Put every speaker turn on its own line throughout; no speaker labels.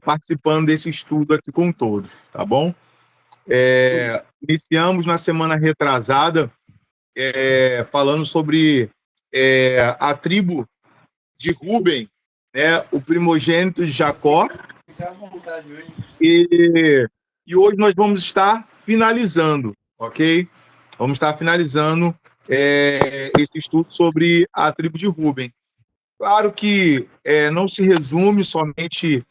participando desse estudo aqui com todos, tá bom? Iniciamos na semana retrasada falando sobre a tribo de Rúben, né, o primogênito de Jacó, e hoje nós vamos estar finalizando, ok? Vamos estar finalizando esse estudo sobre a tribo de Rúben. Claro que não se resume somente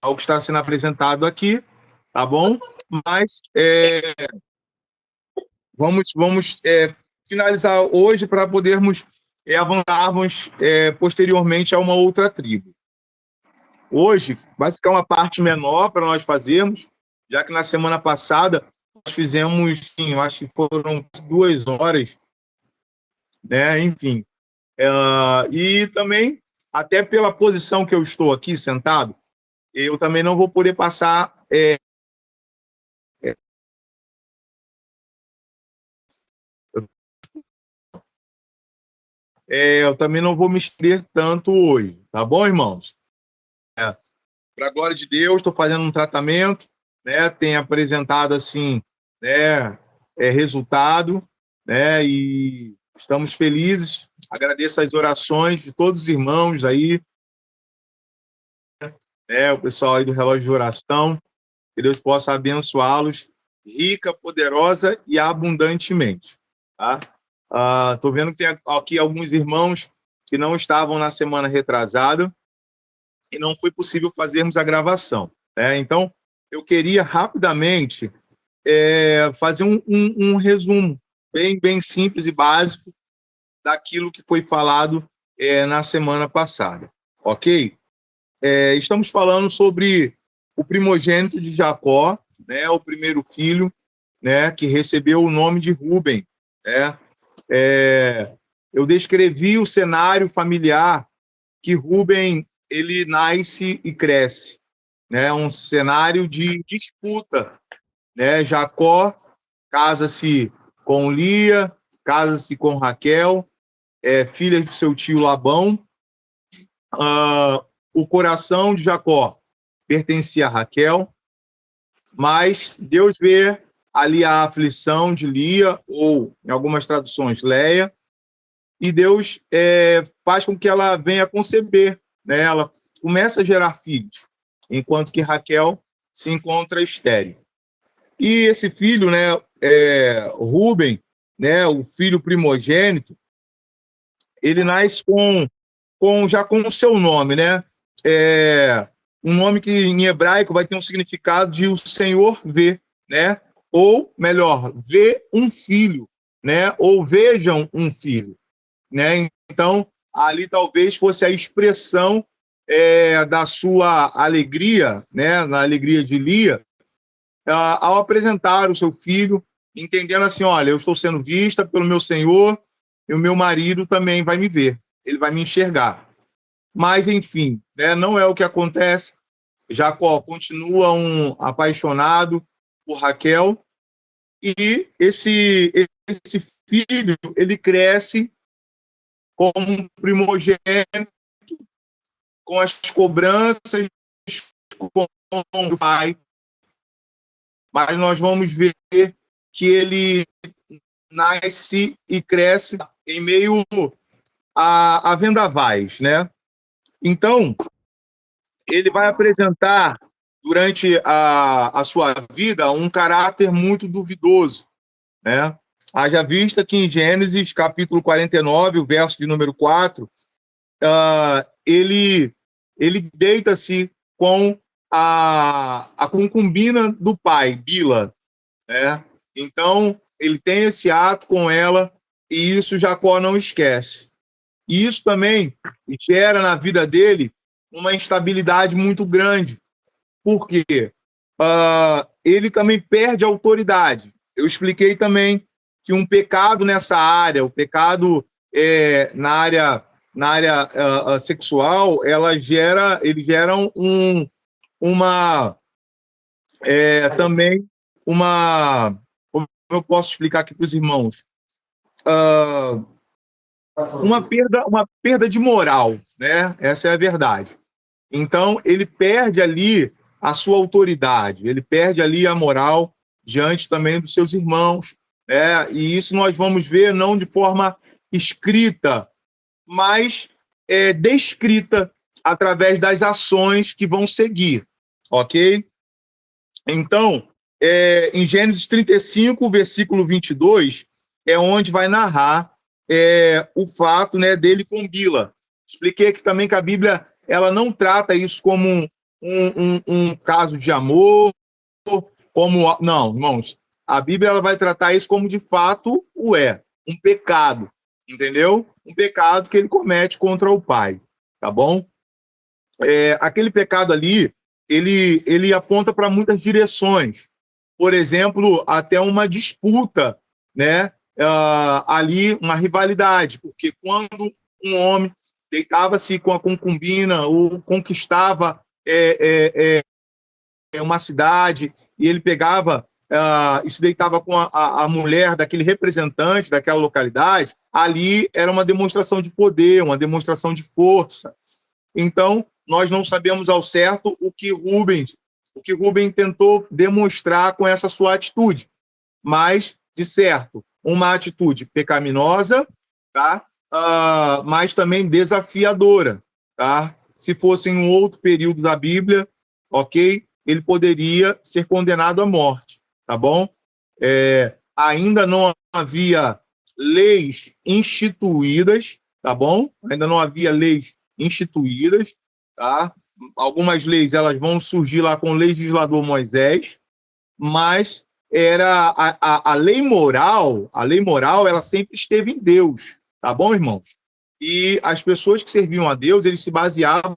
ao que está sendo apresentado aqui, tá bom? Mas vamos finalizar hoje para podermos avançarmos posteriormente a uma outra tribo. Hoje vai ficar uma parte menor para nós fazermos, já que na semana passada nós fizemos, sim, eu acho que foram 2 horas, né? Enfim. E também, até pela posição que eu estou aqui sentado, eu também não vou poder passar. Eu também não vou me estender tanto hoje, tá bom, irmãos? Para a glória de Deus, estou fazendo um tratamento, né? Tem apresentado assim, né? Resultado, né? E estamos felizes. Agradeço as orações de todos os irmãos aí, né? O pessoal aí do relógio de oração. Que Deus possa abençoá-los rica, poderosa e abundantemente. Tá? Estou vendo que tem aqui alguns irmãos que não estavam na semana retrasada e não foi possível fazermos a gravação. Né? Então, eu queria rapidamente fazer um resumo bem simples e básico daquilo que foi falado na semana passada. Ok? Estamos falando sobre o primogênito de Jacó, né, o primeiro filho, né, que recebeu o nome de Rúben. Né? Eu descrevi o cenário familiar que Rúben ele nasce e cresce, né? Um cenário de disputa, né? Jacó casa-se com Lia, casa-se com Raquel, filha de seu tio Labão. O coração de Jacó pertencia a Raquel, mas Deus vê ali a aflição de Lia, ou em algumas traduções, Leia, e Deus faz com que ela venha conceber, né? Ela começa a gerar filhos, enquanto que Raquel se encontra estéril. E esse filho, né, Rúben, né, o filho primogênito, ele nasce já com o seu nome, né? Um nome que em hebraico vai ter um significado de o Senhor vê, né? Ou melhor, vê um filho, né? Ou vejam um filho, né? Então ali talvez fosse a expressão da sua alegria, né? Na alegria de Lia, ao apresentar o seu filho, entendendo assim, olha, eu estou sendo vista pelo meu Senhor e o meu marido também vai me ver, ele vai me enxergar. Mas, enfim, né, não é o que acontece. Jacó continua apaixonado por Raquel e esse filho ele cresce como um primogênito, com as cobranças com o pai. Mas nós vamos ver que ele nasce e cresce em meio a vendavais, né? Então, ele vai apresentar, durante a sua vida, um caráter muito duvidoso, né? Haja vista que em Gênesis, capítulo 49, o verso de número 4, ele deita-se com a concubina do pai, Bila, né? Então, ele tem esse ato com ela e isso Jacó não esquece. E isso também gera na vida dele uma instabilidade muito grande. Por quê? Ele também perde a autoridade. Eu expliquei também que um pecado nessa área, o pecado na área sexual, ele gera também uma... Como eu posso explicar aqui para os irmãos? Uma perda de moral, né? Essa é a verdade. Então, ele perde ali a sua autoridade, ele perde ali a moral diante também dos seus irmãos, né? E isso nós vamos ver não de forma escrita, mas descrita através das ações que vão seguir, ok? Então, em Gênesis 35, versículo 22, é onde vai narrar o fato, né, dele com Bila. Expliquei aqui também que a Bíblia ela não trata isso como um caso de amor, como... Não, irmãos, a Bíblia ela vai tratar isso como de fato um pecado, entendeu? Um pecado que ele comete contra o pai, tá bom? Aquele pecado ali, ele aponta para muitas direções. Por exemplo, até uma disputa, né? Ali, uma rivalidade, porque quando um homem deitava-se com a concubina ou conquistava uma cidade e ele pegava e se deitava com a mulher daquele representante daquela localidade, ali era uma demonstração de poder, uma demonstração de força. Então, nós não sabemos ao certo o que Rubem tentou demonstrar com essa sua atitude, mas, de certo, uma atitude pecaminosa, tá? Mas também desafiadora, tá? Se fosse em um outro período da Bíblia, ok? Ele poderia ser condenado à morte, tá bom? Ainda não havia leis instituídas, tá bom? Ainda não havia leis instituídas, tá? Algumas leis elas vão surgir lá com o legislador Moisés, mas era a lei moral, ela sempre esteve em Deus, tá bom, irmãos? E as pessoas que serviam a Deus, eles se baseavam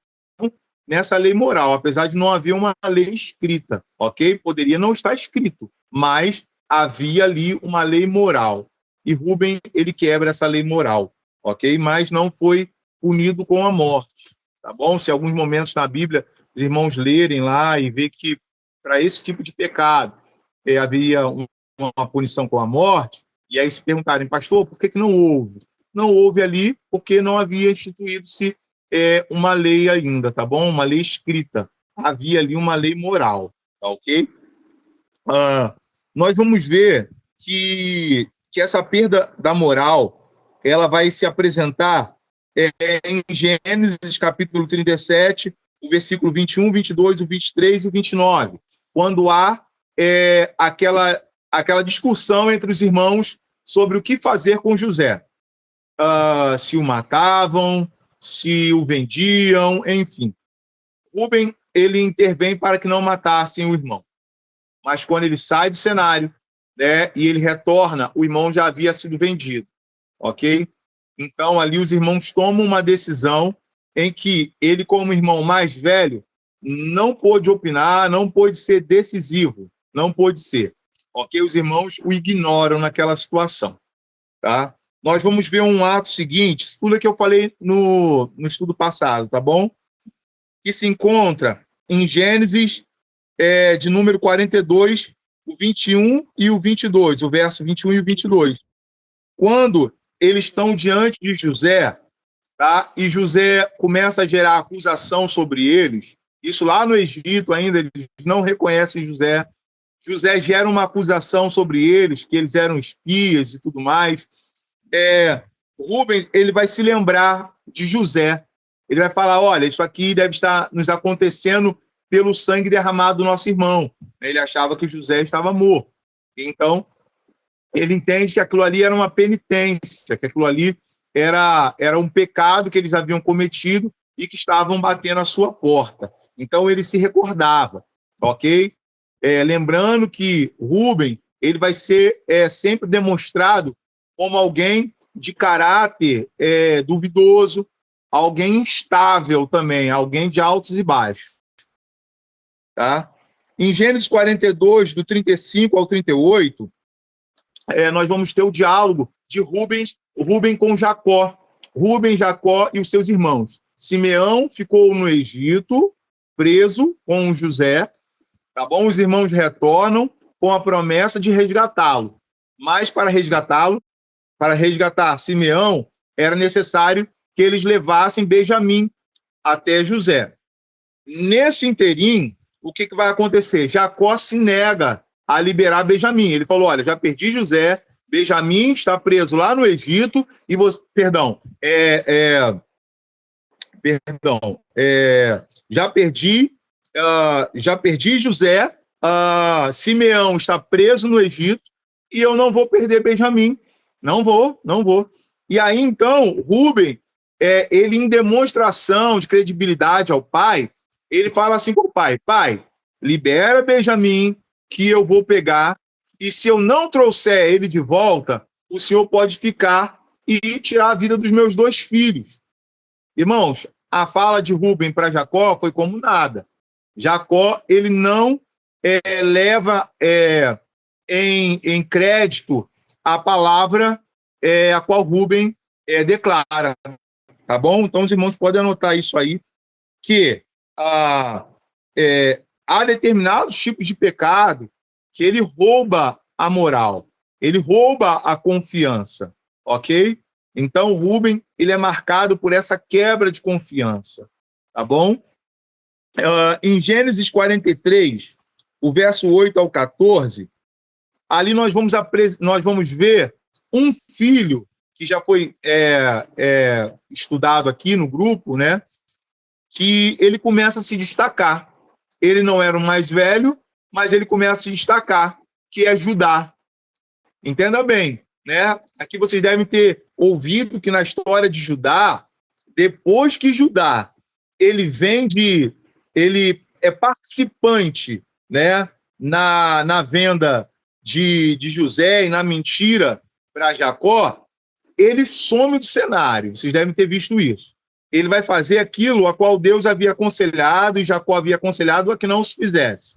nessa lei moral, apesar de não haver uma lei escrita, ok? Poderia não estar escrito, mas havia ali uma lei moral. E Rubem, ele quebra essa lei moral, ok? Mas não foi punido com a morte, tá bom? Se em alguns momentos na Bíblia os irmãos lerem lá e ver que para esse tipo de pecado havia uma punição com a morte, e aí se perguntarem, pastor, por que não houve? Não houve ali porque não havia instituído-se uma lei ainda, tá bom? Uma lei escrita. Havia ali uma lei moral, tá ok? Nós vamos ver que essa perda da moral, ela vai se apresentar em Gênesis capítulo 37, o versículo 21, 22, o 23 e o 29, quando há aquela discussão entre os irmãos sobre o que fazer com José. Se o matavam, se o vendiam, enfim. Rubem, ele intervém para que não matassem o irmão. Mas quando ele sai do cenário, né, e ele retorna, o irmão já havia sido vendido, ok? Então, ali os irmãos tomam uma decisão em que ele, como irmão mais velho, não pôde opinar, não pôde ser decisivo, não pôde ser, ok? Os irmãos o ignoram naquela situação, tá? Nós vamos ver um ato seguinte, tudo que eu falei no estudo passado, tá bom? Que se encontra em Gênesis, de número 42, o 21 e o 22, o verso 21 e o 22. Quando eles estão diante de José, tá? E José começa a gerar acusação sobre eles, isso lá no Egito ainda, eles não reconhecem José. José gera uma acusação sobre eles, que eles eram espias e tudo mais. Rubens, ele vai se lembrar de José. Ele vai falar, olha, isso aqui deve estar nos acontecendo pelo sangue derramado do nosso irmão. Ele achava que José estava morto. Então, ele entende que aquilo ali era uma penitência, que aquilo ali era um pecado que eles haviam cometido e que estavam batendo à sua porta. Então, ele se recordava, ok? Lembrando que Rubem, ele vai ser sempre demonstrado como alguém de caráter duvidoso, alguém instável também, alguém de altos e baixos. Tá? Em Gênesis 42, do 35 ao 38, nós vamos ter o diálogo de Rubem com Jacó. Rubem, Jacó e os seus irmãos. Simeão ficou no Egito, preso com José. Tá bom? Os irmãos retornam com a promessa de resgatá-lo. Mas para resgatar Simeão, era necessário que eles levassem Benjamim até José. Nesse interim, o que vai acontecer? Jacó se nega a liberar Benjamim. Ele falou, olha, já perdi José, Benjamim está preso lá no Egito, e você, já perdi José, Simeão está preso no Egito, e eu não vou perder Benjamim. Não vou. E aí, então, Rúben, ele em demonstração de credibilidade ao pai, ele fala assim com o pai, libera Benjamim, que eu vou pegar, e se eu não trouxer ele de volta, o senhor pode ficar e tirar a vida dos meus 2 filhos. Irmãos, a fala de Rúben para Jacó foi como nada. Jacó, ele não leva em crédito a palavra a qual Rúben declara. Tá bom? Então, os irmãos podem anotar isso aí, que há determinados tipos de pecado que ele rouba a moral, ele rouba a confiança, ok? Então, Rúben, ele é marcado por essa quebra de confiança, tá bom? Em Gênesis 43, o verso 8 ao 14, ali nós vamos ver um filho que já foi estudado aqui no grupo, né? Que ele começa a se destacar. Ele não era o mais velho, mas ele começa a se destacar, que é Judá. Entenda bem, né? Aqui vocês devem ter ouvido que na história de Judá, depois que Judá ele é participante, né, na venda de José e na mentira para Jacó, ele some do cenário. Vocês devem ter visto isso. Ele vai fazer aquilo a qual Deus havia aconselhado e Jacó havia aconselhado a que não se fizesse.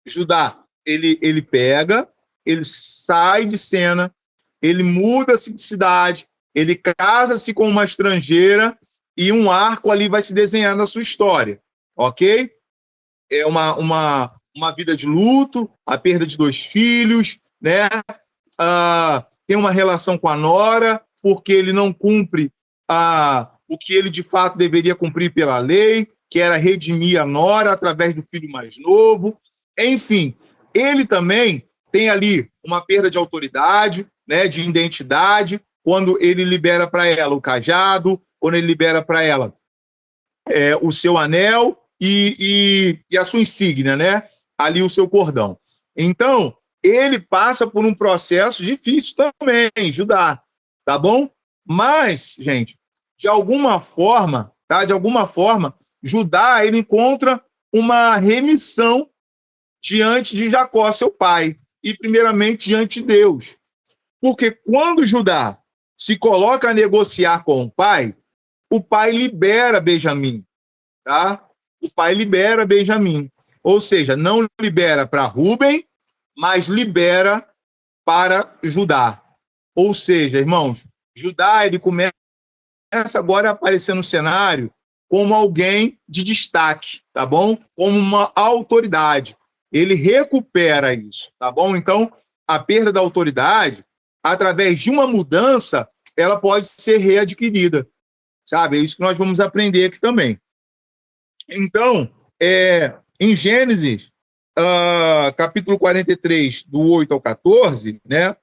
Judá, ele pega, ele sai de cena, ele muda-se de cidade, ele casa-se com uma estrangeira e um arco ali vai se desenhar na sua história, ok? É uma vida de luto, a perda de 2 filhos, né? Tem uma relação com a nora, porque ele não cumpre o que ele de fato deveria cumprir pela lei, que era redimir a nora através do filho mais novo. Enfim, ele também tem ali uma perda de autoridade, né, de identidade, quando ele libera para ela o cajado, quando ele libera para ela o seu anel e a sua insígnia, né? Ali o seu cordão. Então, ele passa por um processo difícil também, Judá, tá bom? Mas, gente, de alguma forma, Judá, ele encontra uma remissão diante de Jacó, seu pai, e primeiramente diante de Deus. Porque quando Judá se coloca a negociar com o pai libera Benjamim, tá? O pai libera Benjamim. Ou seja, não libera para Rúben, mas libera para Judá. Ou seja, irmãos, Judá, ele começa agora a aparecer no cenário como alguém de destaque, tá bom? Como uma autoridade. Ele recupera isso, tá bom? Então, a perda da autoridade, através de uma mudança, ela pode ser readquirida, sabe? É isso que nós vamos aprender aqui também. Então, em Gênesis, capítulo 43, do 8 ao 14, né?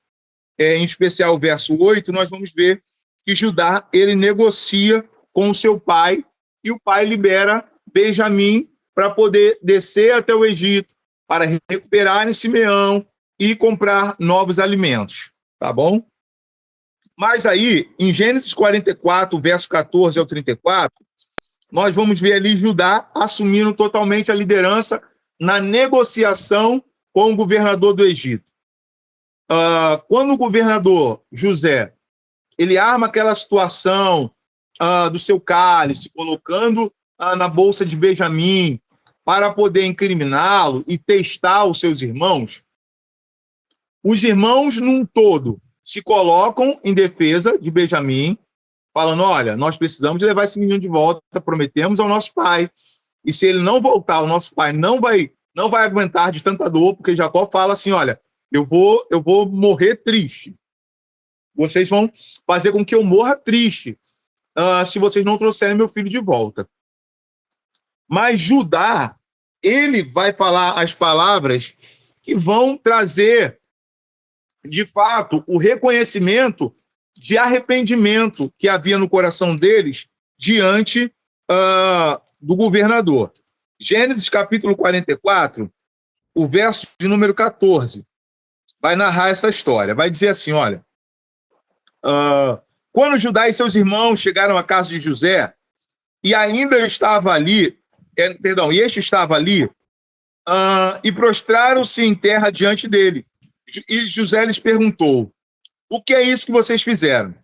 Em especial o verso 8, nós vamos ver que Judá, ele negocia com o seu pai, e o pai libera Benjamim para poder descer até o Egito, para recuperar em Simeão e comprar novos alimentos, tá bom? Mas aí, em Gênesis 44, verso 14 ao 34, nós vamos ver ali Judá assumindo totalmente a liderança na negociação com o governador do Egito. Quando o governador José, ele arma aquela situação do seu cálice, colocando na bolsa de Benjamim, para poder incriminá-lo e testar os seus irmãos, os irmãos, num todo, se colocam em defesa de Benjamim, falando, olha, nós precisamos levar esse menino de volta, prometemos ao nosso pai, e se ele não voltar, o nosso pai não vai aguentar de tanta dor, porque Jacó fala assim, olha, eu vou morrer triste. Vocês vão fazer com que eu morra triste se vocês não trouxerem meu filho de volta. Mas Judá, ele vai falar as palavras que vão trazer, de fato, o reconhecimento de arrependimento que havia no coração deles diante do governador. Gênesis capítulo 44, o verso de número 14, vai narrar essa história. Vai dizer assim, olha, quando Judá e seus irmãos chegaram à casa de José, e ainda estava ali, e este estava ali, e prostraram-se em terra diante dele. E José lhes perguntou, o que é isso que vocês fizeram?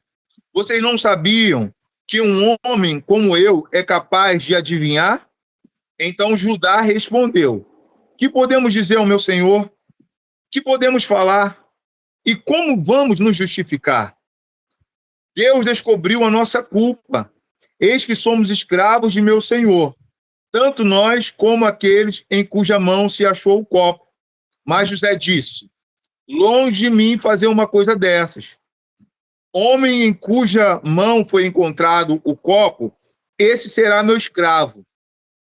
Vocês não sabiam que um homem como eu é capaz de adivinhar? Então Judá respondeu, que podemos dizer ao meu senhor? Que podemos falar? E como vamos nos justificar? Deus descobriu a nossa culpa. Eis que somos escravos de meu senhor, tanto nós como aqueles em cuja mão se achou o copo. Mas José disse, longe de mim fazer uma coisa dessas. Homem em cuja mão foi encontrado o copo, esse será meu escravo.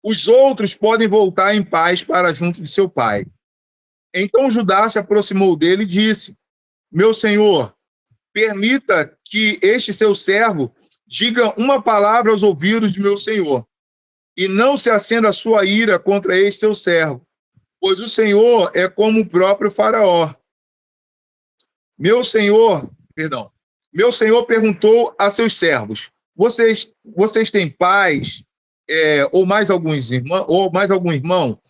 Os outros podem voltar em paz para junto de seu pai. Então Judá se aproximou dele e disse, meu senhor, permita que este seu servo diga uma palavra aos ouvidos de meu senhor, e não se acenda a sua ira contra este seu servo, pois o Senhor é como o próprio Faraó. Meu senhor perguntou a seus servos, vocês têm pais ou mais algum irmão?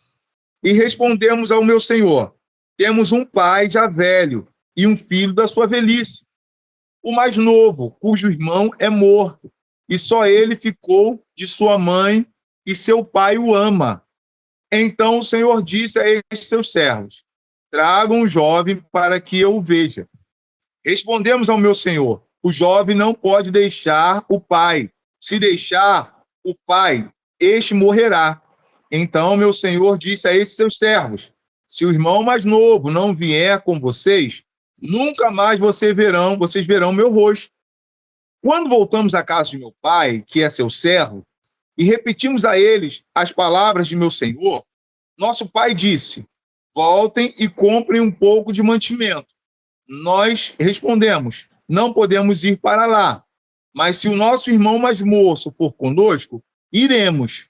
E respondemos ao meu senhor, temos um pai já velho e um filho da sua velhice, o mais novo, cujo irmão é morto, e só ele ficou de sua mãe, e seu pai o ama. Então o Senhor disse a estes seus servos, tragam o jovem para que eu o veja. Respondemos ao meu senhor, o jovem não pode deixar o pai. Se deixar o pai, este morrerá. Então meu senhor disse a esses seus servos, se o irmão mais novo não vier com vocês, nunca mais vocês verão meu rosto. Quando voltamos à casa de meu pai, que é seu servo, e repetimos a eles as palavras de meu senhor, nosso pai disse, voltem e comprem um pouco de mantimento. Nós respondemos, não podemos ir para lá, mas se o nosso irmão mais moço for conosco, iremos,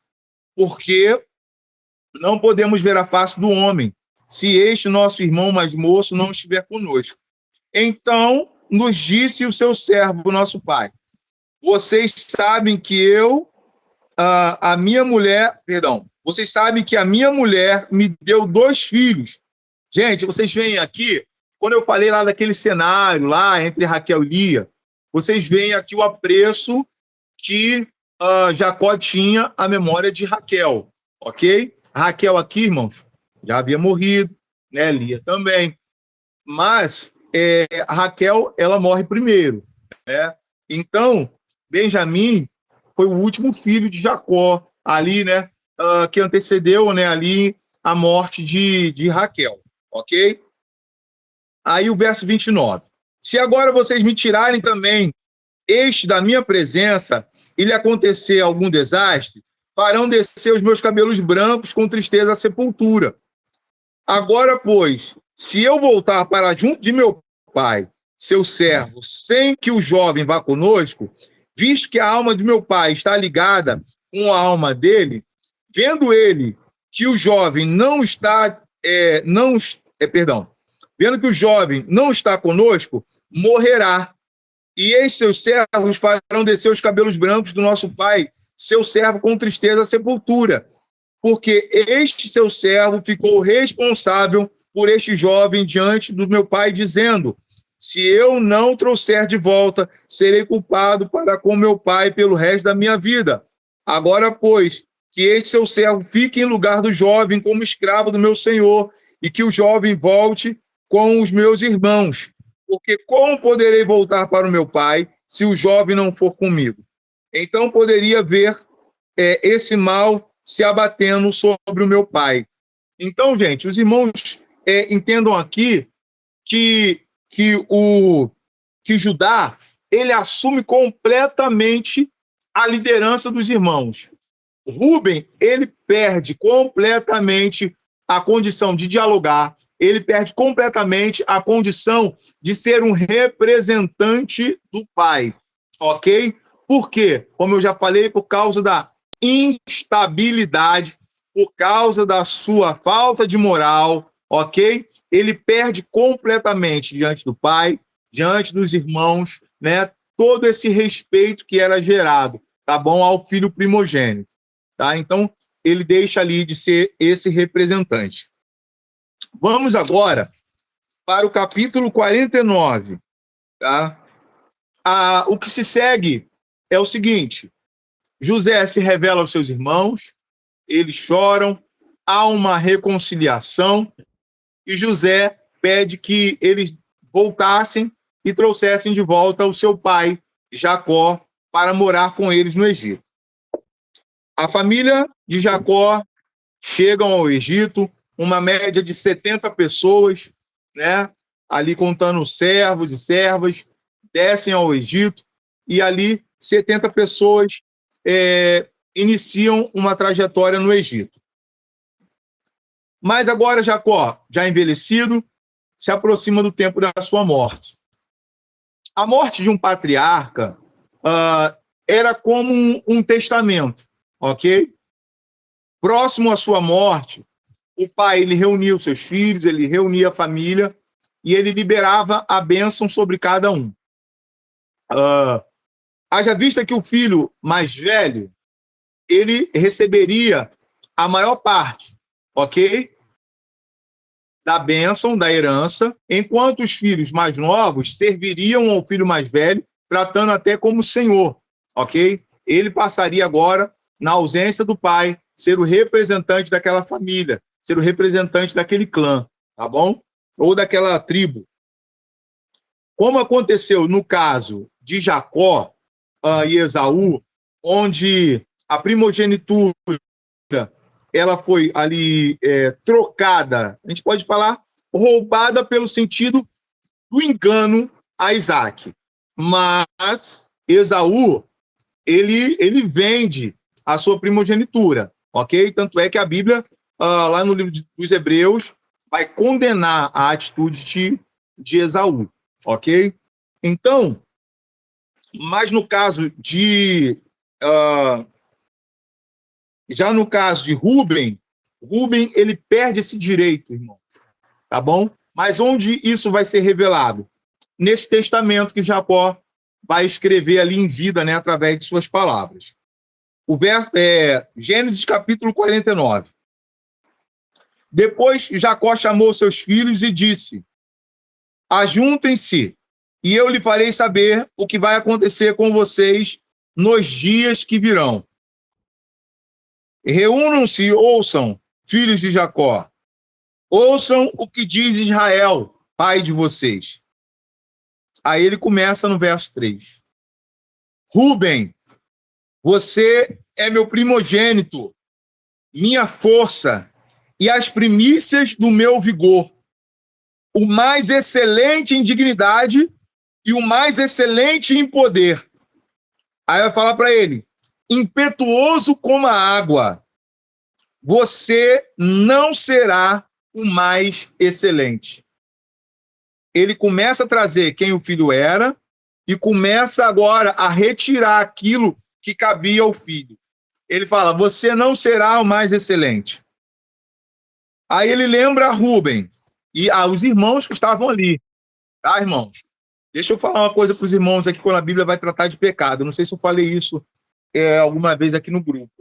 porque não podemos ver a face do homem, se este nosso irmão mais moço não estiver conosco. Então nos disse o seu servo, nosso pai, vocês sabem que vocês sabem que a minha mulher me deu 2 filhos. Gente, vocês veem aqui, quando eu falei lá daquele cenário, lá entre Raquel e Lia, vocês veem aqui o apreço que Jacó tinha à memória de Raquel, ok? Raquel aqui, irmãos, já havia morrido, né? Lia também. Mas a Raquel, ela morre primeiro, né? Então, Benjamim foi o último filho de Jacó, ali, né? Que antecedeu, né, ali a morte de Raquel, ok? Aí o verso 29. Se agora vocês me tirarem também este da minha presença e lhe acontecer algum desastre, farão descer os meus cabelos brancos com tristeza à sepultura. Agora, pois, se eu voltar para junto de meu pai, seu servo, sem que o jovem vá conosco, visto que a alma de meu pai está ligada com a alma dele, vendo ele que o jovem vendo que o jovem não está conosco, morrerá. E estes seus servos farão descer os cabelos brancos do nosso pai, seu servo, com tristeza à sepultura, porque este seu servo ficou responsável por este jovem diante do meu pai, dizendo, se eu não trouxer de volta, serei culpado para com meu pai pelo resto da minha vida. Agora, pois, que este seu servo fique em lugar do jovem como escravo do meu senhor, e que o jovem volte com os meus irmãos, porque como poderei voltar para o meu pai se o jovem não for comigo? Então poderia ver esse mal se abatendo sobre o meu pai. Então, gente, os irmãos entendam aqui que Judá, ele assume completamente a liderança dos irmãos. Rubem, ele perde completamente a condição de dialogar, ele perde completamente a condição de ser um representante do pai, ok? Por quê? Como eu já falei, por causa da instabilidade, por causa da sua falta de moral, ok? Ele perde completamente diante do pai, diante dos irmãos, né? Todo esse respeito que era gerado, tá bom? Ao filho primogênito, tá? Então, ele deixa ali de ser esse representante. Vamos agora para o capítulo 49, tá? O que se segue é o seguinte: José se revela aos seus irmãos, eles choram, há uma reconciliação, e José pede que eles voltassem e trouxessem de volta o seu pai, Jacó, para morar com eles no Egito. A família de Jacó chegam ao Egito, uma média de 70 pessoas, né? Ali contando servos e servas, descem ao Egito, e ali 70 pessoas iniciam uma trajetória no Egito. Mas agora Jacó, já envelhecido, se aproxima do tempo da sua morte. A morte de um patriarca era como um testamento, ok? Próximo à sua morte, o pai ele reunia os seus filhos, ele reunia a família e ele liberava a bênção sobre cada um. Haja vista que o filho mais velho, ele receberia a maior parte, ok? Da bênção, da herança, enquanto os filhos mais novos serviriam ao filho mais velho, tratando até como senhor, ok? Ele passaria agora, na ausência do pai, ser o representante daquela família, ser o representante daquele clã, tá bom? Ou daquela tribo. Como aconteceu no caso de Jacó e Esaú, onde a primogenitura ela foi ali trocada, a gente pode falar roubada pelo sentido do engano a Isaac. Mas Esaú, ele vende a sua primogenitura, ok? Tanto é que a Bíblia, lá no livro dos Hebreus, vai condenar a atitude de Esaú, ok? Então, mas no caso de... já no caso de Rubem, ele perde esse direito, irmão, tá bom? Mas onde isso vai ser revelado? Nesse testamento que Jacó vai escrever ali em vida, né, através de suas palavras. O verso Gênesis capítulo 49. Depois Jacó chamou seus filhos e disse: ajuntem-se, e eu lhe farei saber o que vai acontecer com vocês nos dias que virão. Reúnam-se e ouçam, filhos de Jacó. Ouçam o que diz Israel, pai de vocês. Aí ele começa no verso 3. Rubem, você é meu primogênito, minha força e as primícias do meu vigor, o mais excelente em dignidade e o mais excelente em poder. Aí vai falar para ele: impetuoso como a água, você não será o mais excelente. Ele começa a trazer quem o filho era e começa agora a retirar aquilo que cabia ao filho. Ele fala: você não será o mais excelente. Aí ele lembra a Rubem e os irmãos que estavam ali. Tá, irmãos? Deixa eu falar uma coisa para os irmãos aqui quando a Bíblia vai tratar de pecado. Eu não sei se eu falei isso alguma vez aqui no grupo.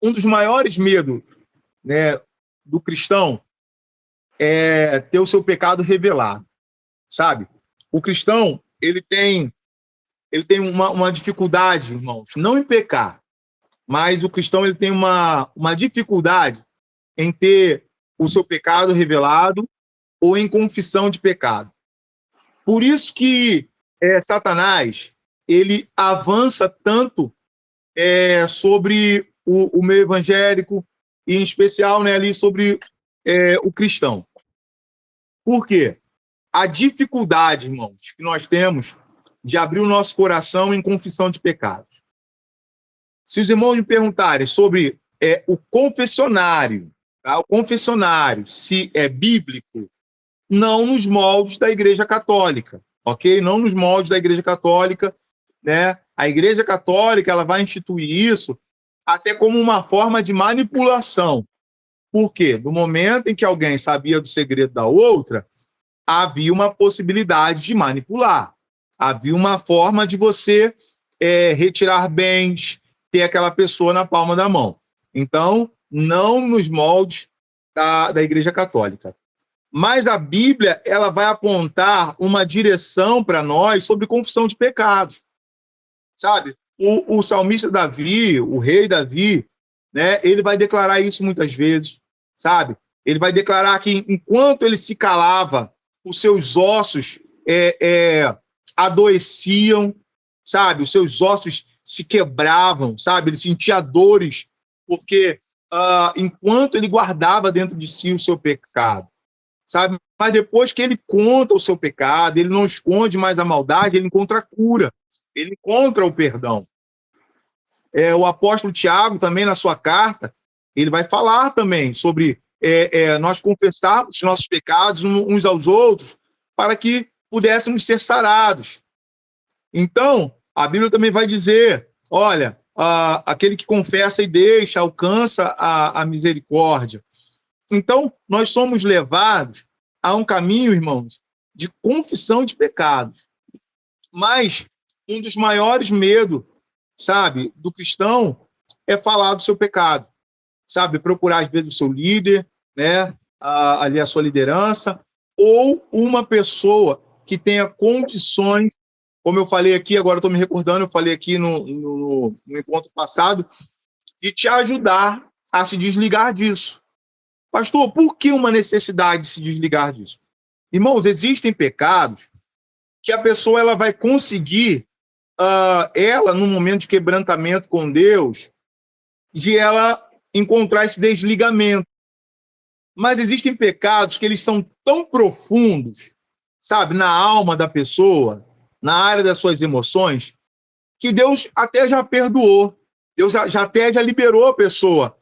Um dos maiores medos, né, do cristão é ter o seu pecado revelado, sabe? O cristão, ele tem uma dificuldade, irmãos, não em pecar, mas o cristão ele tem uma dificuldade em ter o seu pecado revelado ou em confissão de pecado. Por isso que Satanás ele avança tanto sobre o meio evangélico e, em especial, né, ali sobre o cristão. Por quê? A dificuldade, irmãos, que nós temos de abrir o nosso coração em confissão de pecados. Se os irmãos me perguntarem sobre o confessionário, tá? O confessionário, se é bíblico, não nos moldes da Igreja Católica, ok? Não nos moldes da Igreja Católica, né? A Igreja Católica ela vai instituir isso até como uma forma de manipulação. Por quê? No momento em que alguém sabia do segredo da outra, havia uma possibilidade de manipular. Havia uma forma de você retirar bens, ter aquela pessoa na palma da mão. Então, não nos moldes da Igreja Católica. Mas a Bíblia ela vai apontar uma direção para nós sobre confissão de pecados. Sabe? O salmista Davi, o rei Davi, né, ele vai declarar isso muitas vezes, sabe? Ele vai declarar que enquanto ele se calava, os seus ossos adoeciam, sabe? Os seus ossos se quebravam, sabe? Ele sentia dores, porque enquanto ele guardava dentro de si o seu pecado, sabe? Mas depois que ele conta o seu pecado, ele não esconde mais a maldade, ele encontra a cura, ele encontra o perdão. O apóstolo Tiago, também na sua carta, ele vai falar também sobre nós confessarmos os nossos pecados uns aos outros para que pudéssemos ser sarados. Então, a Bíblia também vai dizer, olha, aquele que confessa e deixa, alcança a misericórdia. Então, nós somos levados a um caminho, irmãos, de confissão de pecados. Mas um dos maiores medos, sabe, do cristão é falar do seu pecado, sabe, procurar às vezes o seu líder, né, ali a sua liderança, ou uma pessoa que tenha condições, como eu falei aqui, agora estou me recordando, eu falei aqui no encontro passado, de te ajudar a se desligar disso. Pastor, por que uma necessidade de se desligar disso? Irmãos, existem pecados que a pessoa ela vai conseguir, ela, no momento de quebrantamento com Deus, de ela encontrar esse desligamento. Mas existem pecados que eles são tão profundos, sabe, na alma da pessoa, na área das suas emoções, que Deus até já perdoou, Deus até já liberou a pessoa,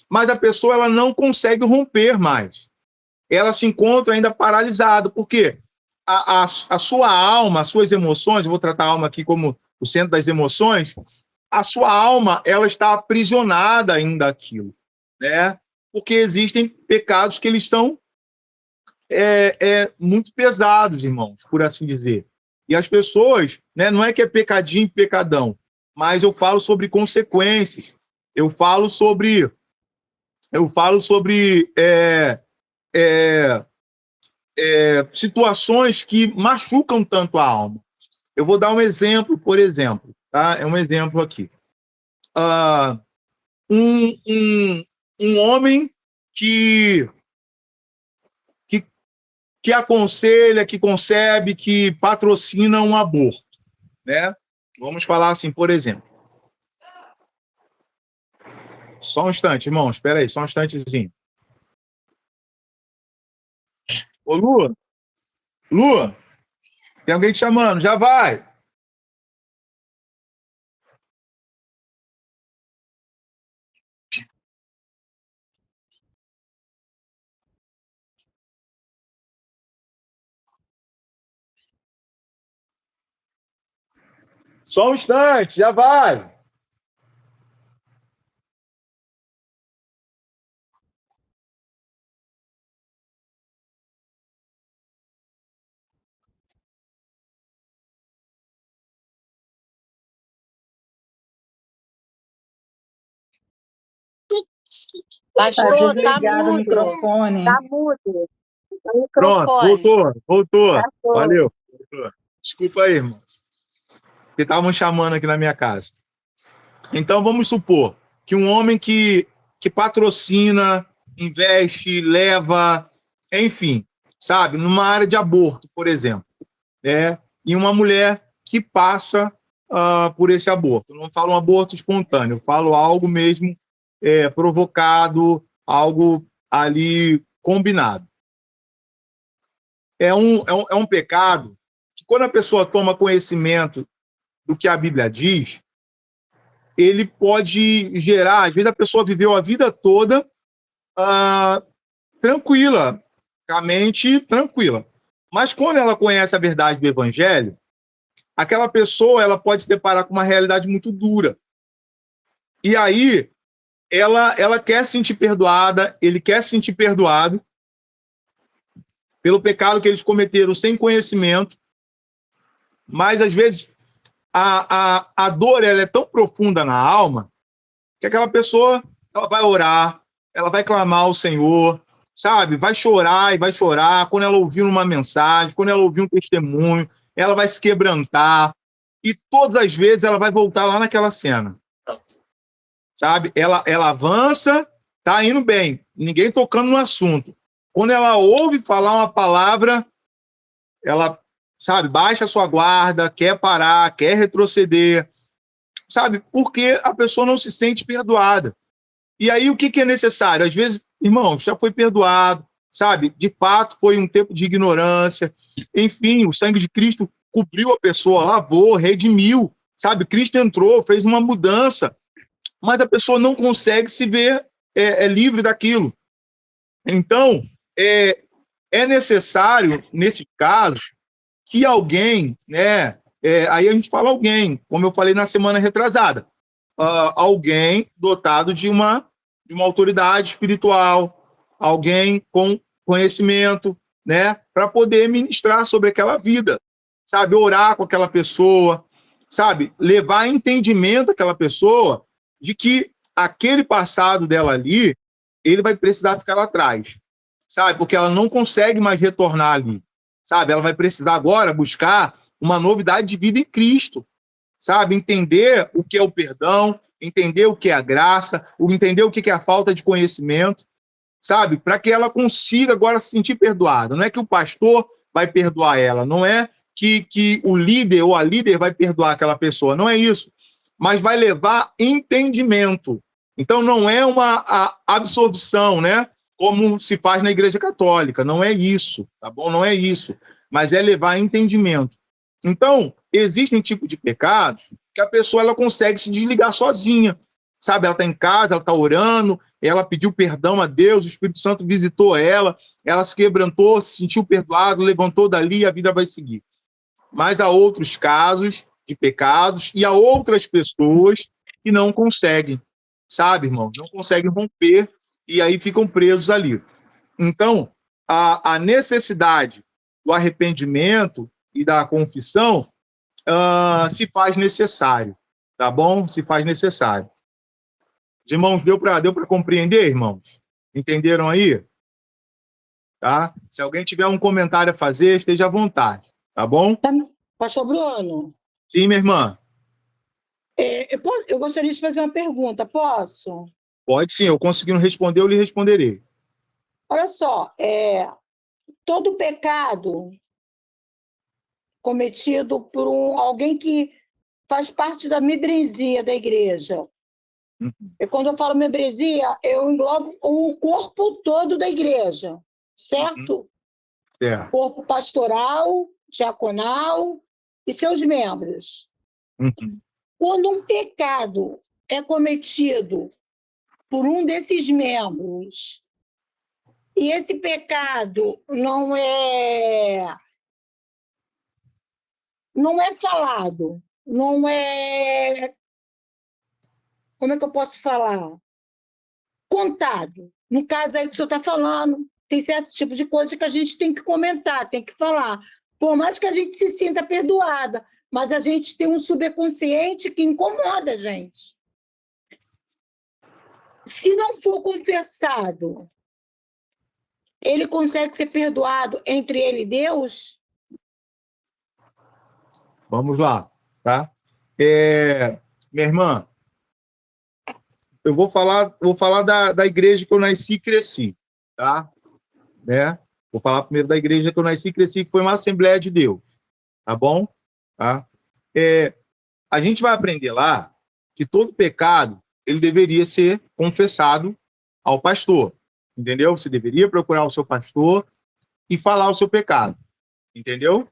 mas a pessoa ela não consegue romper mais. Ela se encontra ainda paralisada, porque a sua alma, as suas emoções, eu vou tratar a alma aqui como o centro das emoções, a sua alma ela está aprisionada ainda àquilo, né? Porque existem pecados que eles são muito pesados, irmãos, por assim dizer. E as pessoas, né, não é que é pecadinho e pecadão, mas eu falo sobre consequências, eu falo sobre situações que machucam tanto a alma. Eu vou dar um exemplo, por exemplo, tá? É um exemplo aqui. Um homem que aconselha, que concebe, que patrocina um aborto, né? Vamos falar assim, por exemplo. Só um instante, irmão, espera aí, só um instantezinho. Ô, Lua, tem alguém te chamando, já vai. Só um instante, já vai.
Pastor, tá
desligado o
mudo.
microfone.
Tá mudo. O
Pronto,
microfone.
voltou.
Pastor.
Valeu. Desculpa aí, irmão. Porque estavam chamando aqui na minha casa. Então, vamos supor que um homem que patrocina, investe, leva, enfim, sabe, numa área de aborto, por exemplo, e uma mulher que passa por esse aborto. Eu não falo um aborto espontâneo, eu falo algo mesmo provocado, algo ali combinado. É um pecado que, quando a pessoa toma conhecimento do que a Bíblia diz, ele pode gerar, às vezes a pessoa viveu a vida toda tranquila, com a mente tranquila. Mas quando ela conhece a verdade do evangelho, aquela pessoa ela pode se deparar com uma realidade muito dura. E aí ela quer se sentir perdoada, ele quer se sentir perdoado pelo pecado que eles cometeram sem conhecimento, mas às vezes a dor ela é tão profunda na alma que aquela pessoa ela vai orar, ela vai clamar ao Senhor, sabe? Vai chorar e vai chorar quando ela ouvir uma mensagem, quando ela ouvir um testemunho, ela vai se quebrantar e todas as vezes ela vai voltar lá naquela cena, sabe? Ela avança, tá indo bem, ninguém tocando no assunto. Quando ela ouve falar uma palavra, ela, sabe, baixa a sua guarda, quer parar, quer retroceder, sabe? Porque a pessoa não se sente perdoada. E aí o que é necessário? Às vezes, irmão, já foi perdoado, sabe? De fato, foi um tempo de ignorância. Enfim, o sangue de Cristo cobriu a pessoa, lavou, redimiu, sabe? Cristo entrou, fez uma mudança, mas a pessoa não consegue se ver livre daquilo. Então, é necessário, nesses casos, que alguém, né? Aí a gente fala alguém, como eu falei na semana retrasada, alguém dotado de uma autoridade espiritual, alguém com conhecimento, né? Para poder ministrar sobre aquela vida, sabe? Orar com aquela pessoa, sabe? Levar entendimento àquela pessoa de que aquele passado dela ali, ele vai precisar ficar lá atrás, sabe? Porque ela não consegue mais retornar ali, sabe? Ela vai precisar agora buscar uma novidade de vida em Cristo, sabe? Entender o que é o perdão, entender o que é a graça, entender o que é a falta de conhecimento, sabe? Para que ela consiga agora se sentir perdoada. Não é que o pastor vai perdoar ela, não é que o líder ou a líder vai perdoar aquela pessoa, não é isso. Mas vai levar entendimento. Então não é uma absorção, né? Como se faz na Igreja Católica. Não é isso, tá bom? Não é isso. Mas é levar entendimento. Então, existem tipos de pecados que a pessoa ela consegue se desligar sozinha, sabe? Ela está em casa, ela está orando, ela pediu perdão a Deus, o Espírito Santo visitou ela se quebrantou, se sentiu perdoado, levantou dali e a vida vai seguir. Mas há outros casos de pecados e há outras pessoas que não conseguem, sabe, irmão? Não conseguem romper e aí ficam presos ali. Então, a necessidade do arrependimento e da confissão se faz necessário, tá bom? Se faz necessário. Os irmãos, deu para compreender, irmãos? Entenderam aí? Tá? Se alguém tiver um comentário a fazer, esteja à vontade, tá bom?
Pastor Bruno,
Sim, minha irmã.
eu gostaria de fazer uma pergunta, posso?
Pode sim, eu conseguindo responder, eu lhe responderei.
Olha só, todo pecado cometido por alguém que faz parte da membresia da igreja. E quando eu falo membresia, eu englobo o corpo todo da igreja, certo?
Certo.
Corpo pastoral, diaconal e seus membros. Quando um pecado é cometido por um desses membros e esse pecado não é falado, não é... Como é que eu posso falar? Contado. No caso aí que o senhor está falando, tem certo tipo de coisa que a gente tem que comentar, tem que falar. Por mais que a gente se sinta perdoada, mas a gente tem um subconsciente que incomoda a gente. Se não for confessado, ele consegue ser perdoado entre ele e Deus?
Vamos lá, tá? Minha irmã, eu vou falar da igreja que eu nasci e cresci, tá? Né? Vou falar primeiro da igreja que eu nasci e cresci, que foi uma Assembleia de Deus, tá bom? Tá? A gente vai aprender lá que todo pecado ele deveria ser confessado ao pastor, entendeu? Você deveria procurar o seu pastor e falar o seu pecado, entendeu?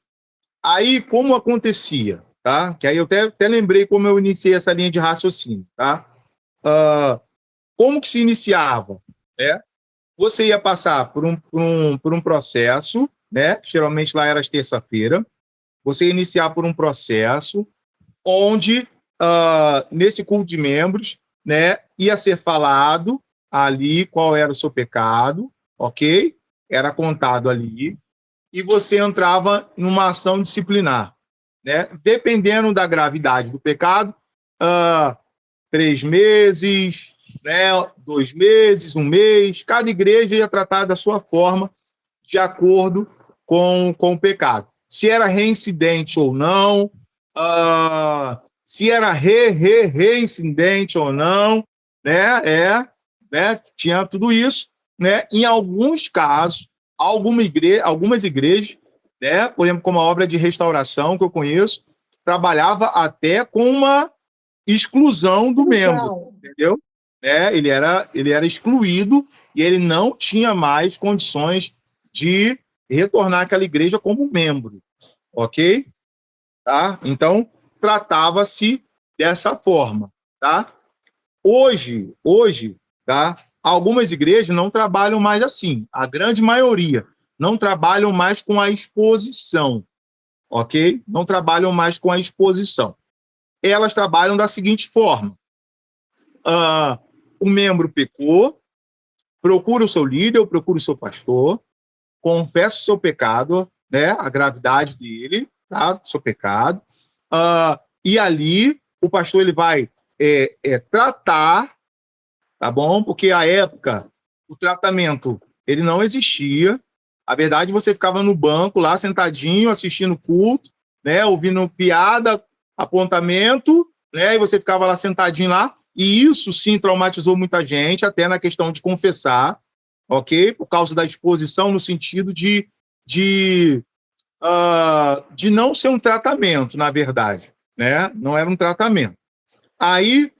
Aí, como acontecia, tá? Que aí eu até lembrei como eu iniciei essa linha de raciocínio, tá? Como que se iniciava, né? Você ia passar por um processo, né? Geralmente lá era às terça-feira. Você ia iniciar por um processo onde, nesse culto de membros, né, ia ser falado ali qual era o seu pecado, ok? Era contado ali, e você entrava numa ação disciplinar, né? Dependendo da gravidade do pecado, 3 meses, né, 2 meses, 1 mês, cada igreja ia tratar da sua forma, de acordo com o pecado. Se era reincidente ou não, se era reincidente ou não, né, tinha tudo isso, né? Em alguns casos, algumas igrejas, né, por exemplo, como a obra de restauração que eu conheço, trabalhava até com uma exclusão do membro, entendeu? Ele era excluído e ele não tinha mais condições de retornar àquela igreja como membro, ok? Tá? Então, tratava-se dessa forma, tá? Hoje, tá? Algumas igrejas não trabalham mais assim, a grande maioria não trabalham mais com a exposição, ok? Não trabalham mais com a exposição. Elas trabalham da seguinte forma: o membro pecou, procura o seu líder, procura o seu pastor, confessa o seu pecado, né, a gravidade dele, tá, do seu pecado, e ali o pastor ele vai tratar, tá bom? Porque à época o tratamento ele não existia. A verdade, você ficava no banco lá sentadinho assistindo culto, né, ouvindo piada, apontamento, né, e você ficava lá sentadinho lá. E isso sim traumatizou muita gente, até na questão de confessar, ok? Por causa da exposição, no sentido de não ser um tratamento, na verdade, né? Não era um tratamento. Aí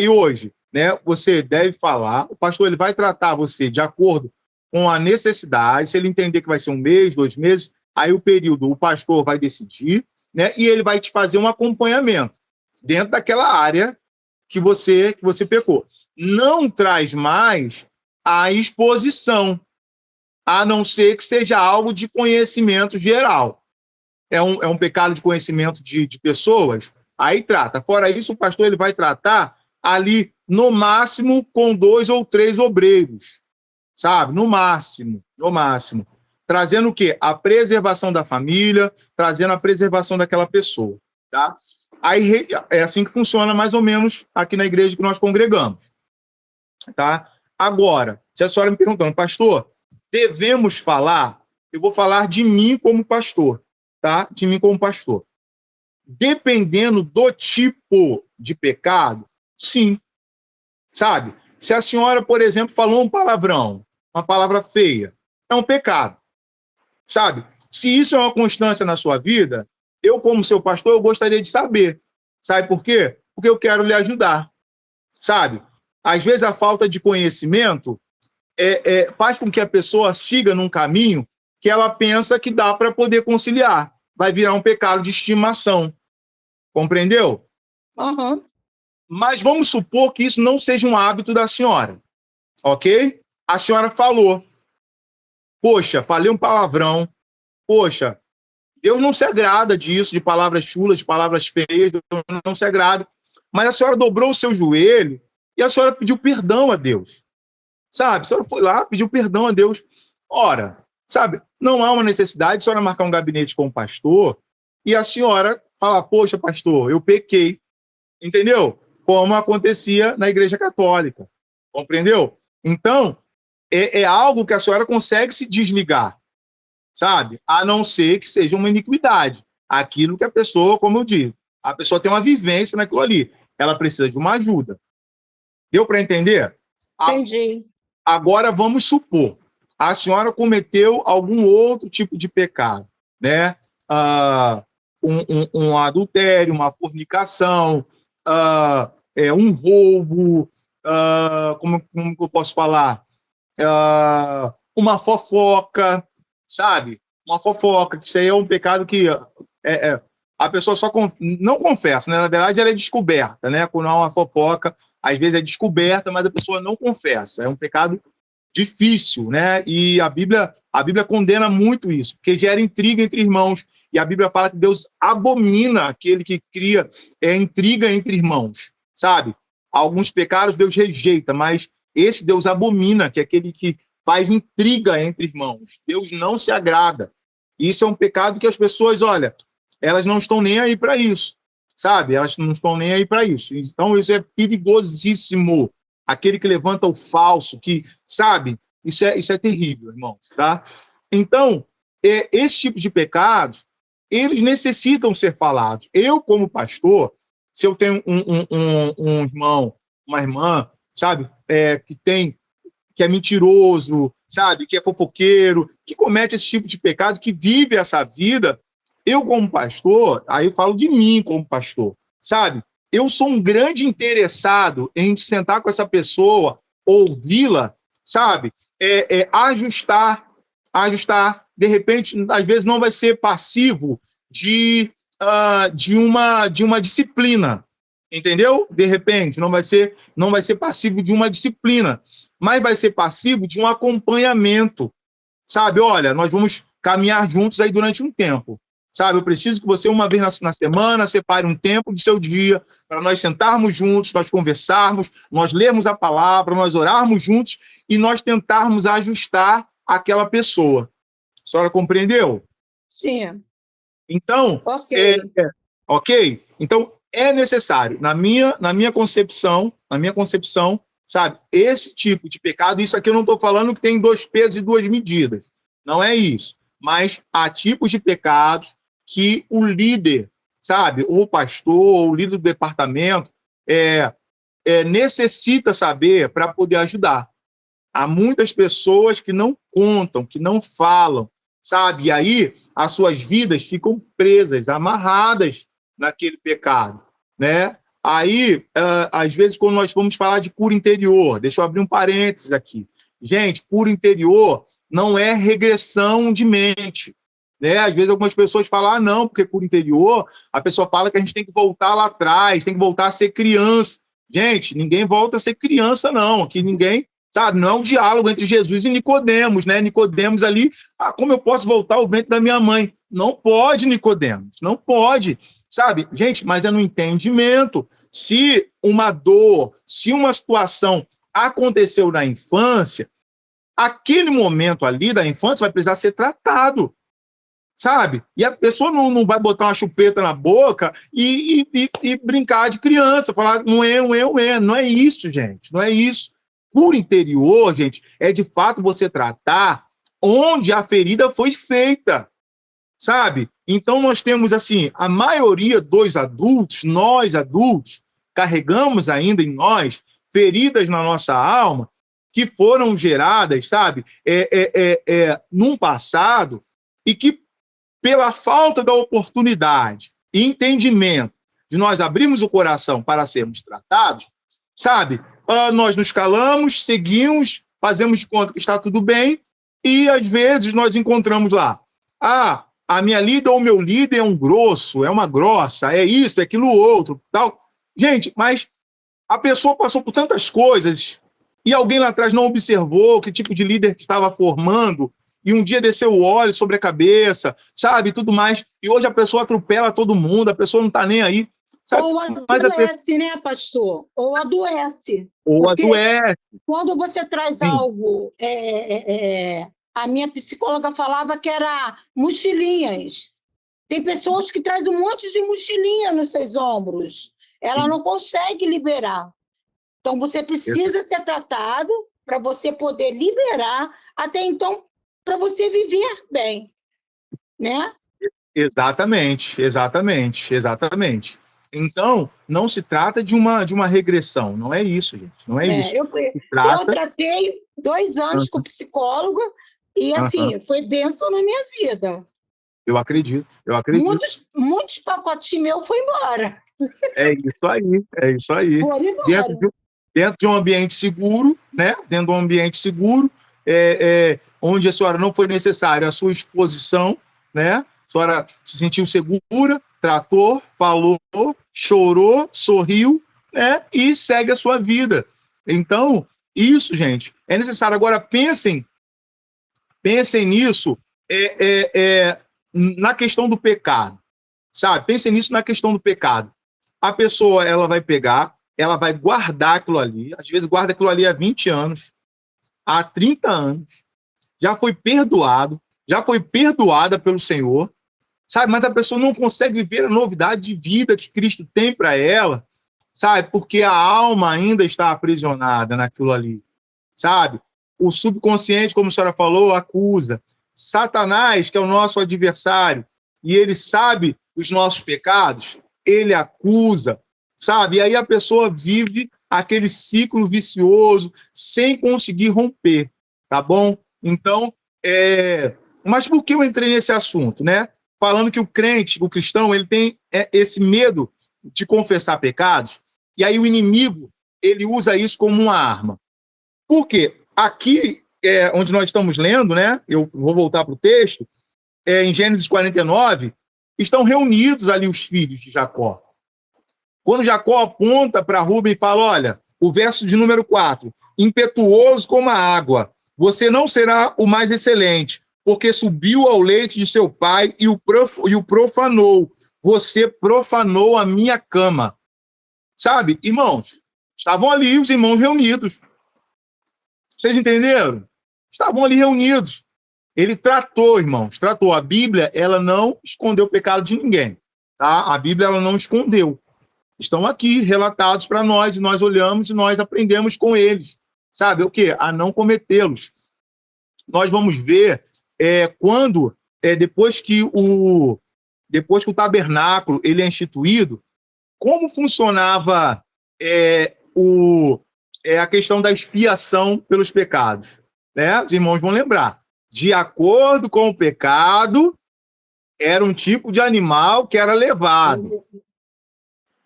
hoje, né? Você deve falar, o pastor ele vai tratar você de acordo com a necessidade. Se ele entender que vai ser 1 mês, 2 meses, aí o período o pastor vai decidir, né? E ele vai te fazer um acompanhamento dentro daquela área que você pecou. Não traz mais a exposição, a não ser que seja algo de conhecimento geral. É um pecado de conhecimento de pessoas, aí trata. Fora isso, o pastor ele vai tratar ali, no máximo, com 2 ou 3 obreiros, sabe? No máximo. Trazendo o quê? A preservação da família, trazendo a preservação daquela pessoa, tá? Aí é assim que funciona mais ou menos aqui na igreja que nós congregamos, tá? Agora, se a senhora me perguntando, pastor, devemos falar? Eu vou falar de mim como pastor, tá? De mim como pastor. Dependendo do tipo de pecado, sim, sabe? Se a senhora, por exemplo, falou um palavrão, uma palavra feia, é um pecado, sabe? Se isso é uma constância na sua vida, eu, como seu pastor, eu gostaria de saber. Sabe por quê? Porque eu quero lhe ajudar, sabe? Às vezes a falta de conhecimento faz com que a pessoa siga num caminho que ela pensa que dá para poder conciliar. Vai virar um pecado de estimação. Compreendeu?
Uhum.
Mas vamos supor que isso não seja um hábito da senhora, ok? A senhora falou, poxa, falei um palavrão, poxa, Deus não se agrada disso, de palavras chulas, de palavras feias, Deus não se agrada. Mas a senhora dobrou o seu joelho e a senhora pediu perdão a Deus. Sabe? A senhora foi lá, pediu perdão a Deus. Ora, sabe, não há uma necessidade de a senhora marcar um gabinete com o pastor e a senhora falar, poxa, pastor, eu pequei. Entendeu? Como acontecia na Igreja Católica. Compreendeu? Então, é algo que a senhora consegue se desligar, sabe? A não ser que seja uma iniquidade. Aquilo que a pessoa, como eu digo, a pessoa tem uma vivência naquilo ali. Ela precisa de uma ajuda. Deu para entender?
Entendi.
Agora, vamos supor, a senhora cometeu algum outro tipo de pecado, né? Um adultério, uma fornicação, um roubo, como que eu posso falar? Uma fofoca, sabe? Uma fofoca, que isso aí é um pecado que a pessoa só não confessa, né? Na verdade, ela é descoberta, né? Quando há uma fofoca, às vezes é descoberta, mas a pessoa não confessa. É um pecado difícil, né? E a Bíblia condena muito isso, porque gera intriga entre irmãos. E a Bíblia fala que Deus abomina aquele que cria intriga entre irmãos, sabe? Alguns pecados Deus rejeita, mas esse Deus abomina, que é aquele que faz intriga entre irmãos. Deus não se agrada. Isso é um pecado que as pessoas, olha, elas não estão nem aí para isso, sabe? Elas não estão nem aí para isso. Então, isso é perigosíssimo. Aquele que levanta o falso, que, sabe? Isso é terrível, irmãos, tá? Então, esse tipo de pecados, eles necessitam ser falados. Eu, como pastor, se eu tenho um irmão, uma irmã, sabe? Que é mentiroso, sabe? Que é fofoqueiro, que comete esse tipo de pecado, que vive essa vida, eu, como pastor, aí eu falo de mim como pastor, sabe? Eu sou um grande interessado em sentar com essa pessoa, ouvi-la, sabe? Ajustar. De repente, às vezes não vai ser passivo de uma disciplina, entendeu? De repente, não vai ser passivo de uma disciplina, mas vai ser passivo de um acompanhamento, sabe? Olha, nós vamos caminhar juntos aí durante um tempo. Sabe, eu preciso que você, uma vez na semana, separe um tempo do seu dia para nós sentarmos juntos, nós conversarmos, nós lermos a palavra, nós orarmos juntos e nós tentarmos ajustar aquela pessoa. A senhora compreendeu?
Sim.
Então, ok? Então, é necessário, na minha concepção, sabe, esse tipo de pecado, isso aqui eu não estou falando que tem 2 pesos e 2 medidas. Não é isso. Mas há tipos de pecados que o líder, sabe, ou o pastor, ou o líder do departamento, necessita saber para poder ajudar. Há muitas pessoas que não contam, que não falam, sabe? E aí as suas vidas ficam presas, amarradas naquele pecado, né? Aí, às vezes, quando nós vamos falar de cura interior, deixa eu abrir um parênteses aqui. Gente, cura interior não é regressão de mente, né? Às vezes algumas pessoas falam, não, porque cura interior, a pessoa fala que a gente tem que voltar lá atrás, tem que voltar a ser criança. Gente, ninguém volta a ser criança, não. Aqui ninguém, sabe? Não é um diálogo entre Jesus e Nicodemos, né? Nicodemos ali, como eu posso voltar ao ventre da minha mãe? Não pode, Nicodemos, não pode. Sabe, gente, mas é no entendimento. Se uma dor, se uma situação aconteceu na infância, aquele momento ali da infância vai precisar ser tratado, sabe? E a pessoa não vai botar uma chupeta na boca e brincar de criança, falar não é isso, gente, não é isso. Cura interior, gente, é de fato você tratar onde a ferida foi feita, sabe? Então nós temos, assim, a maioria dos adultos, nós adultos, carregamos ainda em nós feridas na nossa alma que foram geradas, sabe, num passado e que, pela falta da oportunidade e entendimento de nós abrirmos o coração para sermos tratados, sabe, nós nos calamos, seguimos, fazemos de conta que está tudo bem e, às vezes, nós encontramos lá, a minha líder ou o meu líder é um grosso, é uma grossa, é isso, é aquilo outro, tal. Gente, mas a pessoa passou por tantas coisas e alguém lá atrás não observou que tipo de líder que estava formando e um dia desceu o óleo sobre a cabeça, sabe, tudo mais, e hoje a pessoa atropela todo mundo, a pessoa não está nem aí. Sabe?
Ou adoece, né, pastor? Ou adoece.
Ou adoece.
Quando você traz algo... A minha psicóloga falava que era mochilinhas. Tem pessoas que trazem um monte de mochilinha nos seus ombros. Ela não consegue liberar. Então, você precisa ser tratado para você poder liberar, até então, para você viver bem, né?
Exatamente. Então, não se trata de uma regressão, não é isso, gente, não é isso.
Eu tratei 2 anos com psicóloga e, assim, foi bênção na minha vida.
Eu acredito.
Muitos pacotinhos meus foram embora.
É isso aí. Dentro de um ambiente seguro, né? Dentro de um ambiente seguro, onde a senhora não foi necessária a sua exposição, né? senhora se sentiu segura, tratou, falou, chorou, sorriu, né? E segue a sua vida. Então, isso, gente, é necessário. Agora, pensem nisso na questão do pecado, sabe? Pensem nisso na questão do pecado. A pessoa, ela vai pegar, ela vai guardar aquilo ali, às vezes guarda aquilo ali há 20 anos, há 30 anos, já foi perdoado, já foi perdoada pelo Senhor, sabe? Mas a pessoa não consegue viver a novidade de vida que Cristo tem para ela, sabe? Porque a alma ainda está aprisionada naquilo ali, sabe? O subconsciente, como a senhora falou, acusa. Satanás, que é o nosso adversário, e ele sabe os nossos pecados, ele acusa, sabe? E aí a pessoa vive aquele ciclo vicioso sem conseguir romper, tá bom? Então, mas por que eu entrei nesse assunto, né? Falando que o crente, o cristão, ele tem esse medo de confessar pecados, e aí o inimigo, ele usa isso como uma arma. Por quê? Aqui, onde nós estamos lendo, né? Eu vou voltar para o texto, em Gênesis 49, estão reunidos ali os filhos de Jacó. Quando Jacó aponta para Rúben e fala, olha, o verso de número 4, impetuoso como a água, você não será o mais excelente, porque subiu ao leite de seu pai e o profanou. Você profanou a minha cama. Sabe, irmãos, estavam ali os irmãos reunidos. Vocês entenderam? Estavam ali reunidos. Ele tratou, irmãos, tratou. A Bíblia, ela não escondeu o pecado de ninguém. Tá? A Bíblia, ela não escondeu. Estão aqui relatados para nós, e nós olhamos e nós aprendemos com eles. Sabe o quê? A não cometê-los. Nós vamos ver quando, depois que o tabernáculo ele é instituído, como funcionava a questão da expiação pelos pecados. Né? Os irmãos vão lembrar. De acordo com o pecado, era um tipo de animal que era levado.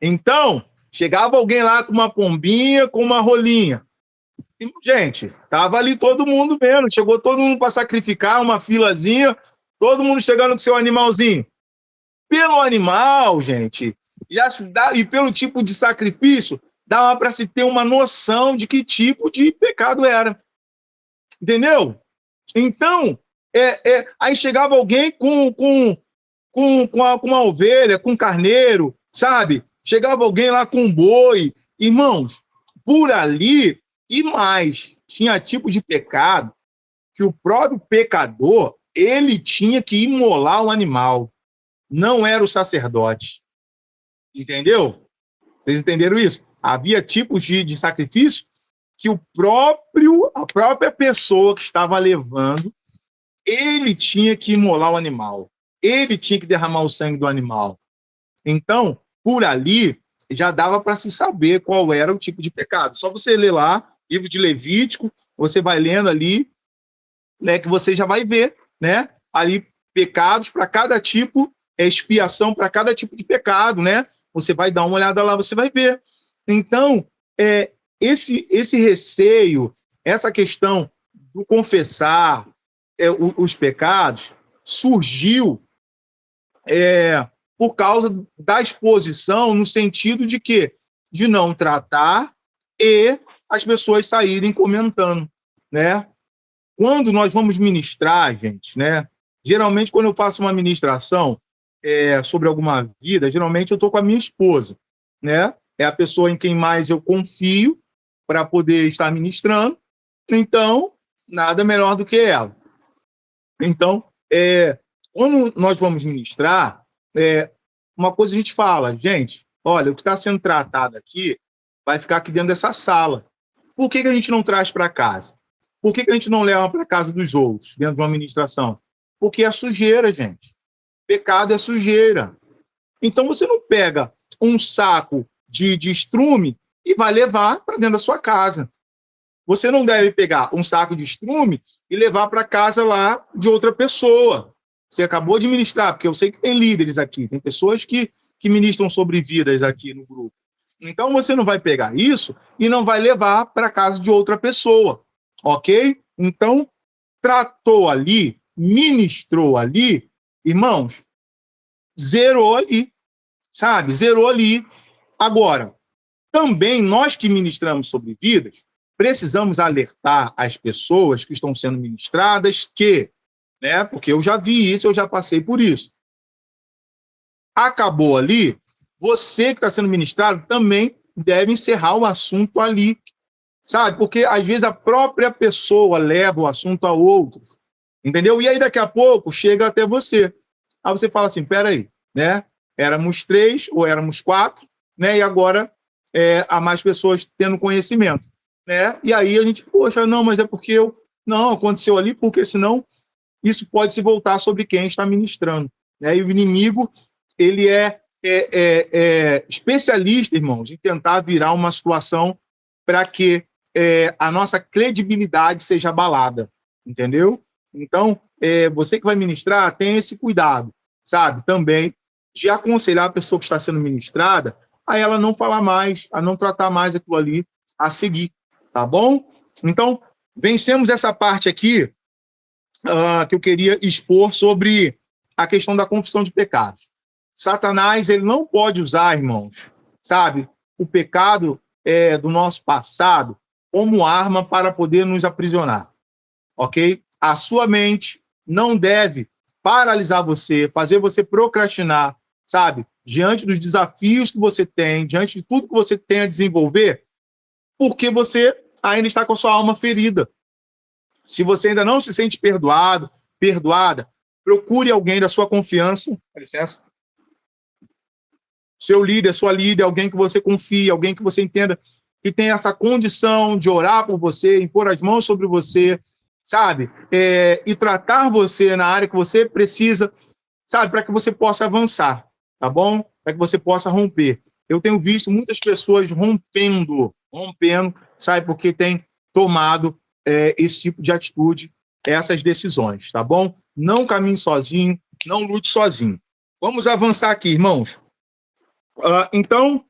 Então, chegava alguém lá com uma pombinha, com uma rolinha. E, gente, estava ali todo mundo vendo. Chegou todo mundo para sacrificar, uma filazinha, todo mundo chegando com seu animalzinho. Pelo animal, gente, já se dá, e pelo tipo de sacrifício, dava para se ter uma noção de que tipo de pecado era. Entendeu? Então, aí chegava alguém com uma ovelha, com um carneiro, sabe? Chegava alguém lá com um boi. Irmãos, por ali e mais, tinha tipo de pecado que o próprio pecador, ele tinha que imolar o animal. Não era o sacerdote. Entendeu? Vocês entenderam isso? Havia tipos de sacrifício que a própria pessoa que estava levando, ele tinha que imolar o animal. Ele tinha que derramar o sangue do animal. Então, por ali, já dava para se saber qual era o tipo de pecado. Só você ler lá, livro de Levítico, você vai lendo ali, né, que você já vai ver, né, ali pecados para cada tipo, expiação para cada tipo de pecado, né? Você vai dar uma olhada lá, você vai ver. Então, esse receio, essa questão do confessar os pecados, surgiu por causa da exposição, no sentido de quê? De não tratar e as pessoas saírem comentando, né? Quando nós vamos ministrar, gente, né? Geralmente, quando eu faço uma ministração sobre alguma vida, geralmente eu estou com a minha esposa, né? É a pessoa em quem mais eu confio para poder estar ministrando, então, nada melhor do que ela. Então, quando nós vamos ministrar, uma coisa a gente fala, gente, olha, o que está sendo tratado aqui vai ficar aqui dentro dessa sala. Por que a gente não traz para casa? Por que a gente não leva para casa dos outros, dentro de uma ministração? Porque é sujeira, gente. Pecado é sujeira. Então, você não pega um saco de estrume e vai levar para dentro da sua casa. Você não deve pegar um saco de estrume e levar para casa lá de outra pessoa. Você acabou de ministrar, porque eu sei que tem líderes aqui, tem pessoas que ministram sobre vidas aqui no grupo. Então, você não vai pegar isso e não vai levar para casa de outra pessoa, ok? Então, tratou ali, ministrou ali, irmãos, zerou ali, sabe? Zerou ali. Agora, também nós que ministramos sobre vidas, precisamos alertar as pessoas que estão sendo ministradas que, né? Porque eu já vi isso, eu já passei por isso. Acabou ali, você que está sendo ministrado também deve encerrar o assunto ali, sabe? Porque às vezes a própria pessoa leva o assunto a outros, entendeu? E aí daqui a pouco chega até você. Aí você fala assim, peraí, né? Éramos 3 ou éramos 4, né? E agora há mais pessoas tendo conhecimento, né? E aí a gente, poxa, não, mas é porque não, aconteceu ali, porque senão isso pode se voltar sobre quem está ministrando, né? E o inimigo, ele é especialista, irmãos, em tentar virar uma situação para que a nossa credibilidade seja abalada, entendeu? Então, você que vai ministrar, tenha esse cuidado, sabe? Também de aconselhar a pessoa que está sendo ministrada a ela não falar mais, a não tratar mais aquilo ali, a seguir, tá bom? Então, vencemos essa parte aqui que eu queria expor sobre a questão da confissão de pecados. Satanás, ele não pode usar, irmãos, sabe, o pecado do nosso passado como arma para poder nos aprisionar, ok? A sua mente não deve paralisar você, fazer você procrastinar, sabe? Diante dos desafios que você tem, diante de tudo que você tem a desenvolver, porque você ainda está com a sua alma ferida. Se você ainda não se sente perdoado, perdoada, procure alguém da sua confiança, dá licença, seu líder, sua líder, alguém que você confie, alguém que você entenda que tem essa condição de orar por você, impor as mãos sobre você, sabe? E tratar você na área que você precisa, sabe? Para que você possa avançar, tá bom? Para que você possa romper. Eu tenho visto muitas pessoas rompendo, sabe? Porque tem tomado esse tipo de atitude, essas decisões, tá bom? Não caminhe sozinho, não lute sozinho. Vamos avançar aqui, irmãos. Então,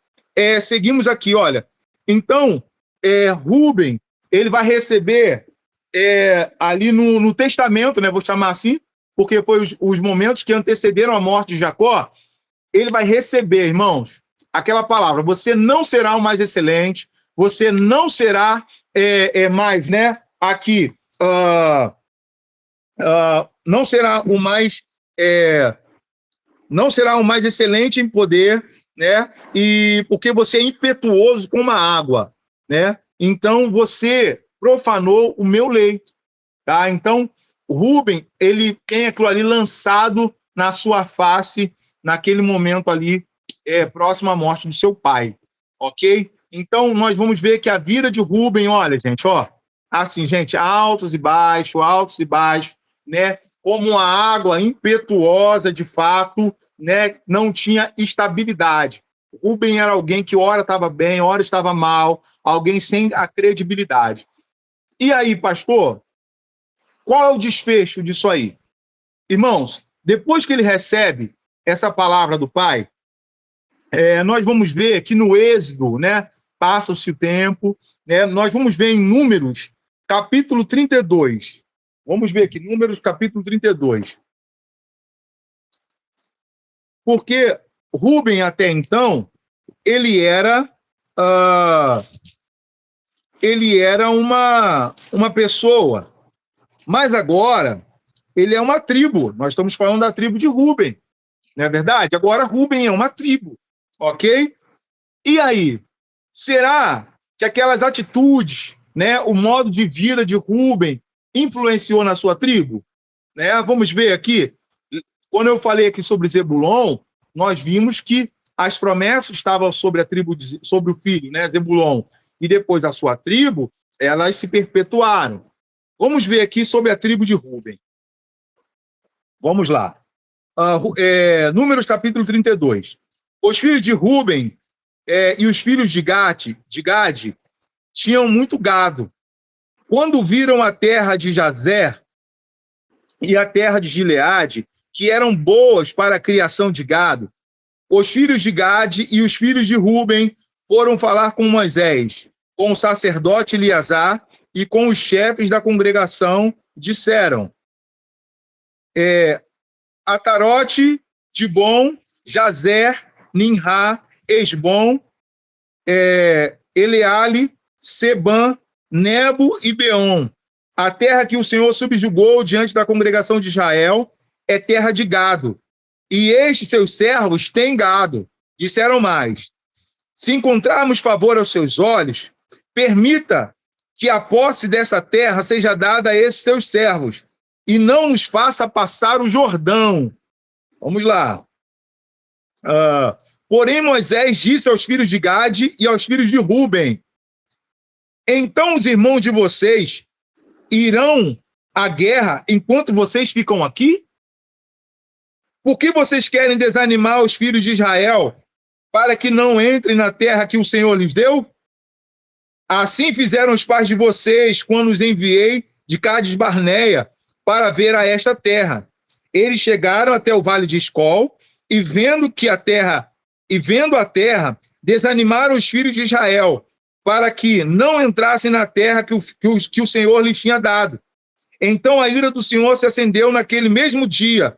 seguimos aqui, olha. Então, Rubem, ele vai receber ali no testamento, né, vou chamar assim, porque foi os momentos que antecederam a morte de Jacó, ele vai receber, irmãos, aquela palavra, você não será o mais excelente, você não será mais, né, aqui, não será o mais não será o mais excelente em poder, né? E porque você é impetuoso como a água, né? Então você profanou o meu leito, tá? Então Rubem, ele tem aquilo ali lançado na sua face naquele momento ali próximo à morte do seu pai, ok? Então nós vamos ver que a vida de Rubem, olha, gente, ó, assim, gente, altos e baixos, né? Como a água impetuosa, de fato, né, não tinha estabilidade. Rubem era alguém que ora estava bem, ora estava mal, alguém sem a credibilidade. E aí, pastor, qual é o desfecho disso aí? Irmãos, depois que ele recebe essa palavra do pai, nós vamos ver que no Êxodo, né, passa-se o tempo, né, nós vamos ver em Números, capítulo 32. Vamos ver aqui, Números, capítulo 32. Porque Rubem, até então, ele era uma pessoa, mas agora ele é uma tribo. Nós estamos falando da tribo de Rubem, não é verdade? Agora Rubem é uma tribo, ok? E aí, será que aquelas atitudes, né, o modo de vida de Rubem influenciou na sua tribo? Né? Vamos ver aqui. Quando eu falei aqui sobre Zebulon, nós vimos que as promessas estavam sobre a tribo, sobre o filho, né, Zebulon, e depois a sua tribo, elas se perpetuaram. Vamos ver aqui sobre a tribo de Rubem. Vamos lá. Números capítulo 32. Os filhos de Rubem e os filhos de Gade tinham muito gado. Quando viram a terra de Jazer e a terra de Gileade, que eram boas para a criação de gado, os filhos de Gade e os filhos de Rubem foram falar com Moisés, com o sacerdote Eleazar e com os chefes da congregação, disseram: Atarote Dibon, Jazer, Ninrá, Esbom, Eleale, Sebam, Nebo e Beon. A terra que o Senhor subjugou diante da congregação de Israel é terra de gado. E estes seus servos têm gado. Disseram mais: se encontrarmos favor aos seus olhos, permita que a posse dessa terra seja dada a esses seus servos, e não nos faça passar o Jordão. Vamos lá. Porém, Moisés disse aos filhos de Gade e aos filhos de Ruben: então os irmãos de vocês irão à guerra enquanto vocês ficam aqui? Por que vocês querem desanimar os filhos de Israel para que não entrem na terra que o Senhor lhes deu? Assim fizeram os pais de vocês quando os enviei de Cades Barneia para ver a esta terra. Eles chegaram até o vale de Escol e vendo a terra, desanimaram os filhos de Israel para que não entrassem na terra que o Senhor lhes tinha dado. Então a ira do Senhor se acendeu naquele mesmo dia,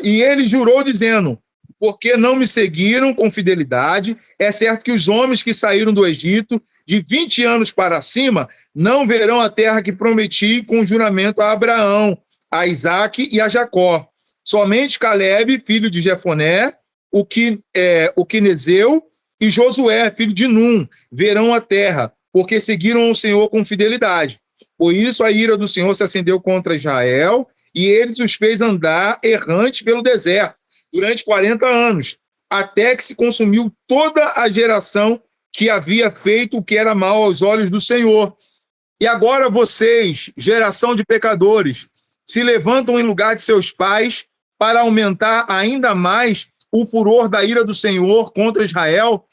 e ele jurou dizendo: porque não me seguiram com fidelidade, é certo que os homens que saíram do Egito de 20 anos para cima não verão a terra que prometi com juramento a Abraão, a Isaque e a Jacó. Somente Calebe, filho de Jefoné, o Quenezeu, e Josué, filho de Num, verão a terra, porque seguiram o Senhor com fidelidade. Por isso a ira do Senhor se acendeu contra Israel, e ele os fez andar errantes pelo deserto durante 40 anos, até que se consumiu toda a geração que havia feito o que era mal aos olhos do Senhor. E agora vocês, geração de pecadores, se levantam em lugar de seus pais para aumentar ainda mais o furor da ira do Senhor contra Israel.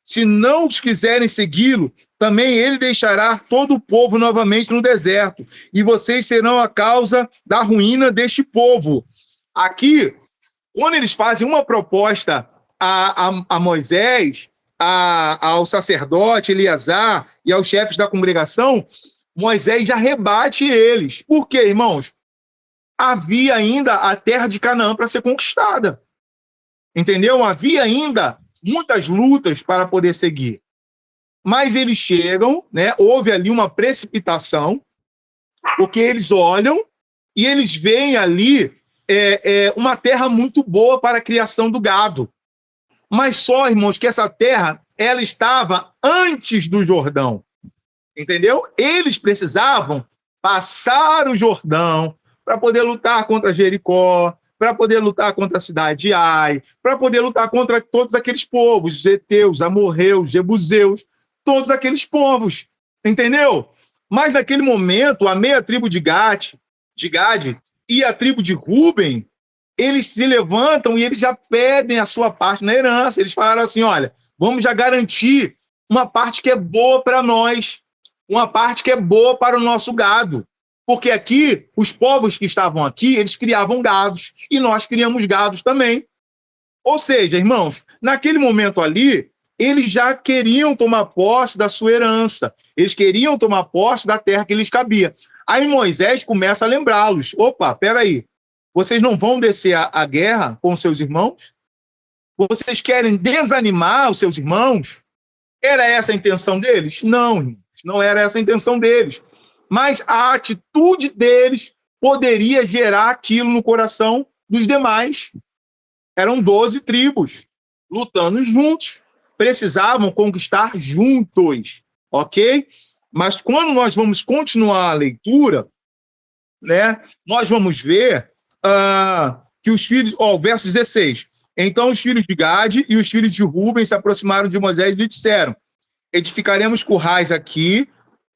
Se não os quiserem segui-lo, também ele deixará todo o povo novamente no deserto, e vocês serão a causa da ruína deste povo. Aqui, quando eles fazem uma proposta a Moisés, ao sacerdote Eleazar e aos chefes da congregação, Moisés já rebate eles. Por quê, irmãos? Havia ainda a terra de Canaã para ser conquistada. Entendeu? Havia ainda muitas lutas para poder seguir. Mas eles chegam, né? Houve ali uma precipitação, porque eles olham e eles veem ali uma terra muito boa para a criação do gado. Mas só, irmãos, que essa terra, ela estava antes do Jordão. Entendeu? Eles precisavam passar o Jordão para poder lutar contra Jericó, para poder lutar contra a cidade de Ai, para poder lutar contra todos aqueles povos, os heteus, amorreus, jebuseus, todos aqueles povos, entendeu? Mas naquele momento, a meia tribo de Gade e a tribo de Ruben, eles se levantam e eles já pedem a sua parte na herança. Eles falaram assim: olha, vamos já garantir uma parte que é boa para nós, uma parte que é boa para o nosso gado. Porque aqui, os povos que estavam aqui, eles criavam gados, e nós criamos gados também. Ou seja, irmãos, naquele momento ali, eles já queriam tomar posse da sua herança, eles queriam tomar posse da terra que lhes cabia. Aí Moisés começa a lembrá-los: opa, peraí, vocês não vão descer a guerra com seus irmãos? Vocês querem desanimar os seus irmãos? Era essa a intenção deles? Não, irmãos, não era essa a intenção deles. Mas a atitude deles poderia gerar aquilo no coração dos demais. Eram 12 tribos, lutando juntos. Precisavam conquistar juntos, ok? Mas quando nós vamos continuar a leitura, né, nós vamos ver que os filhos... verso 16. Então os filhos de Gade e os filhos de Ruben se aproximaram de Moisés e lhe disseram: edificaremos currais aqui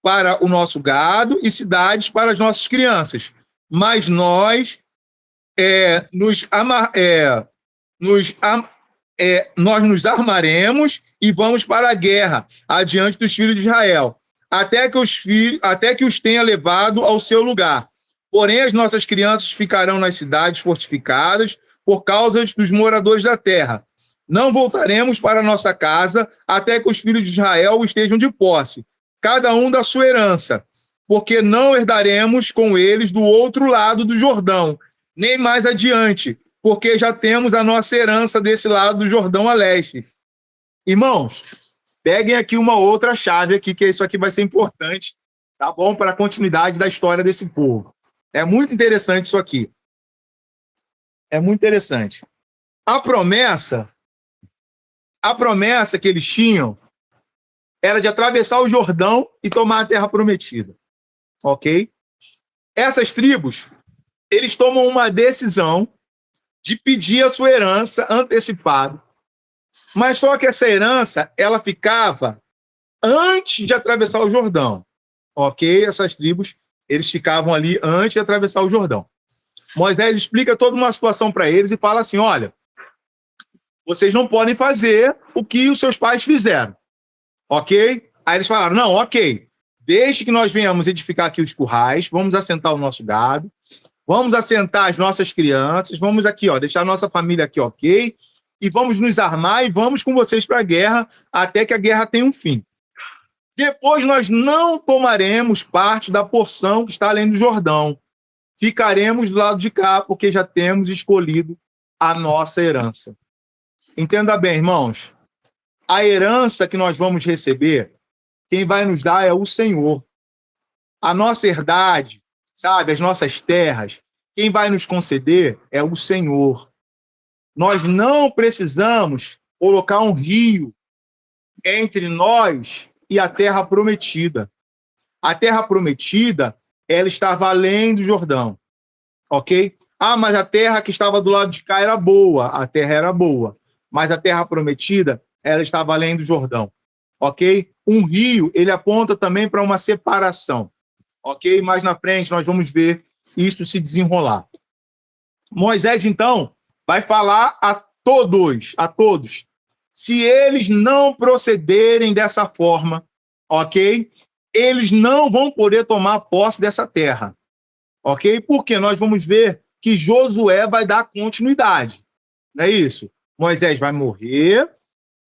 para o nosso gado e cidades para as nossas crianças. Mas nós nos armaremos e vamos para a guerra adiante dos filhos de Israel, até que os tenha levado ao seu lugar. Porém, as nossas crianças ficarão nas cidades fortificadas por causa dos moradores da terra. Não voltaremos para nossa casa até que os filhos de Israel estejam de posse, cada um da sua herança, porque não herdaremos com eles do outro lado do Jordão, nem mais adiante, porque já temos a nossa herança desse lado do Jordão a leste. Irmãos, peguem aqui uma outra chave aqui, que isso aqui vai ser importante, tá bom? Para a continuidade da história desse povo. É muito interessante isso aqui. É muito interessante. A promessa que eles tinham era de atravessar o Jordão e tomar a terra prometida. Ok? Essas tribos, eles tomam uma decisão de pedir a sua herança antecipada. Mas só que essa herança, ela ficava antes de atravessar o Jordão. Ok? Essas tribos, eles ficavam ali antes de atravessar o Jordão. Moisés explica toda uma situação para eles e fala assim, olha, vocês não podem fazer o que os seus pais fizeram. Ok? Aí eles falaram, não, ok, deixe que nós venhamos edificar aqui os currais, vamos assentar o nosso gado, vamos assentar as nossas crianças, vamos aqui, ó, deixar a nossa família aqui, ok? E vamos nos armar e vamos com vocês para a guerra até que a guerra tenha um fim. Depois nós não tomaremos parte da porção que está além do Jordão. Ficaremos do lado de cá, porque já temos escolhido a nossa herança. Entenda bem, irmãos. A herança que nós vamos receber, quem vai nos dar é o Senhor. A nossa herdade, sabe, as nossas terras, quem vai nos conceder é o Senhor. Nós não precisamos colocar um rio entre nós e a terra prometida. A terra prometida, ela estava além do Jordão, ok? Ah, mas a terra que estava do lado de cá era boa. A terra era boa, mas a terra prometida, ela estava além do Jordão, ok? Um rio, ele aponta também para uma separação, ok? Mais na frente nós vamos ver isso se desenrolar. Moisés, então, vai falar a todos, se eles não procederem dessa forma, ok? Eles não vão poder tomar posse dessa terra, ok? Porque nós vamos ver que Josué vai dar continuidade, não é isso? Moisés vai morrer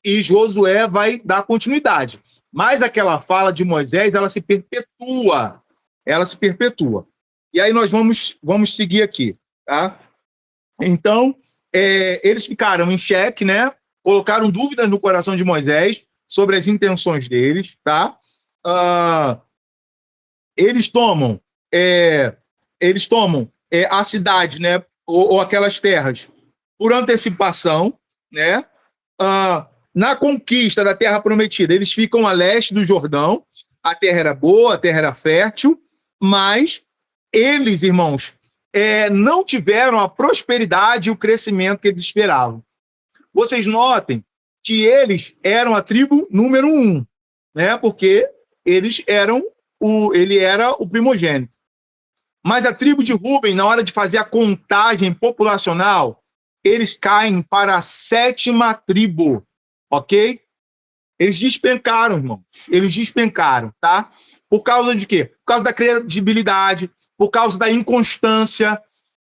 e Josué vai dar continuidade. Mas aquela fala de Moisés, ela se perpetua. E aí nós vamos seguir aqui, tá? Então, eles ficaram em xeque, né? Colocaram dúvidas no coração de Moisés sobre as intenções deles, tá? Eles tomam a cidade, né? Ou aquelas terras por antecipação, né? Na conquista da terra prometida, eles ficam a leste do Jordão. A terra era boa, a terra era fértil, mas eles, irmãos, não tiveram a prosperidade e o crescimento que eles esperavam. Vocês notem que eles eram a tribo número 1, né? Porque ele era o primogênito. Mas a tribo de Rúben, na hora de fazer a contagem populacional, eles caem para a 7ª tribo, ok? Eles despencaram, irmão. Eles despencaram, tá? Por causa de quê? Por causa da credibilidade, por causa da inconstância.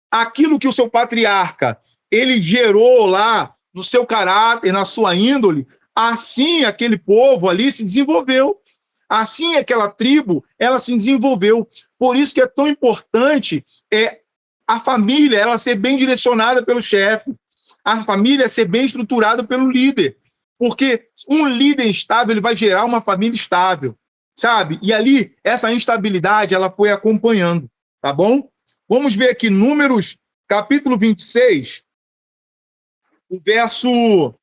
Aquilo que o seu patriarca, ele gerou lá no seu caráter, na sua índole, assim aquele povo ali se desenvolveu. Assim aquela tribo, ela se desenvolveu. Por isso que é tão importante a família ela ser bem direcionada pelo chefe, a família ser bem estruturada pelo líder. Porque um líder instável, ele vai gerar uma família estável, sabe? E ali, essa instabilidade, ela foi acompanhando, tá bom? Vamos ver aqui, Números, capítulo 26, o verso...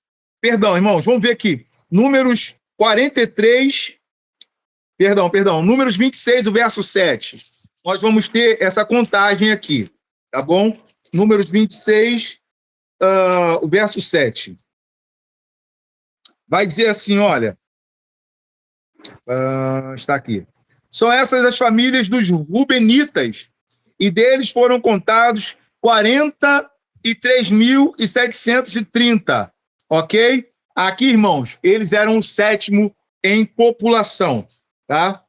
Perdão, irmãos, vamos ver aqui. Números 43... Perdão, Números 26, o verso 7. Nós vamos ter essa contagem aqui, tá bom? Números 26, o verso 7. Vai dizer assim, olha, está aqui. São essas as famílias dos Rubenitas, e deles foram contados 43.730, ok? Aqui, irmãos, eles eram o 7º em população, tá?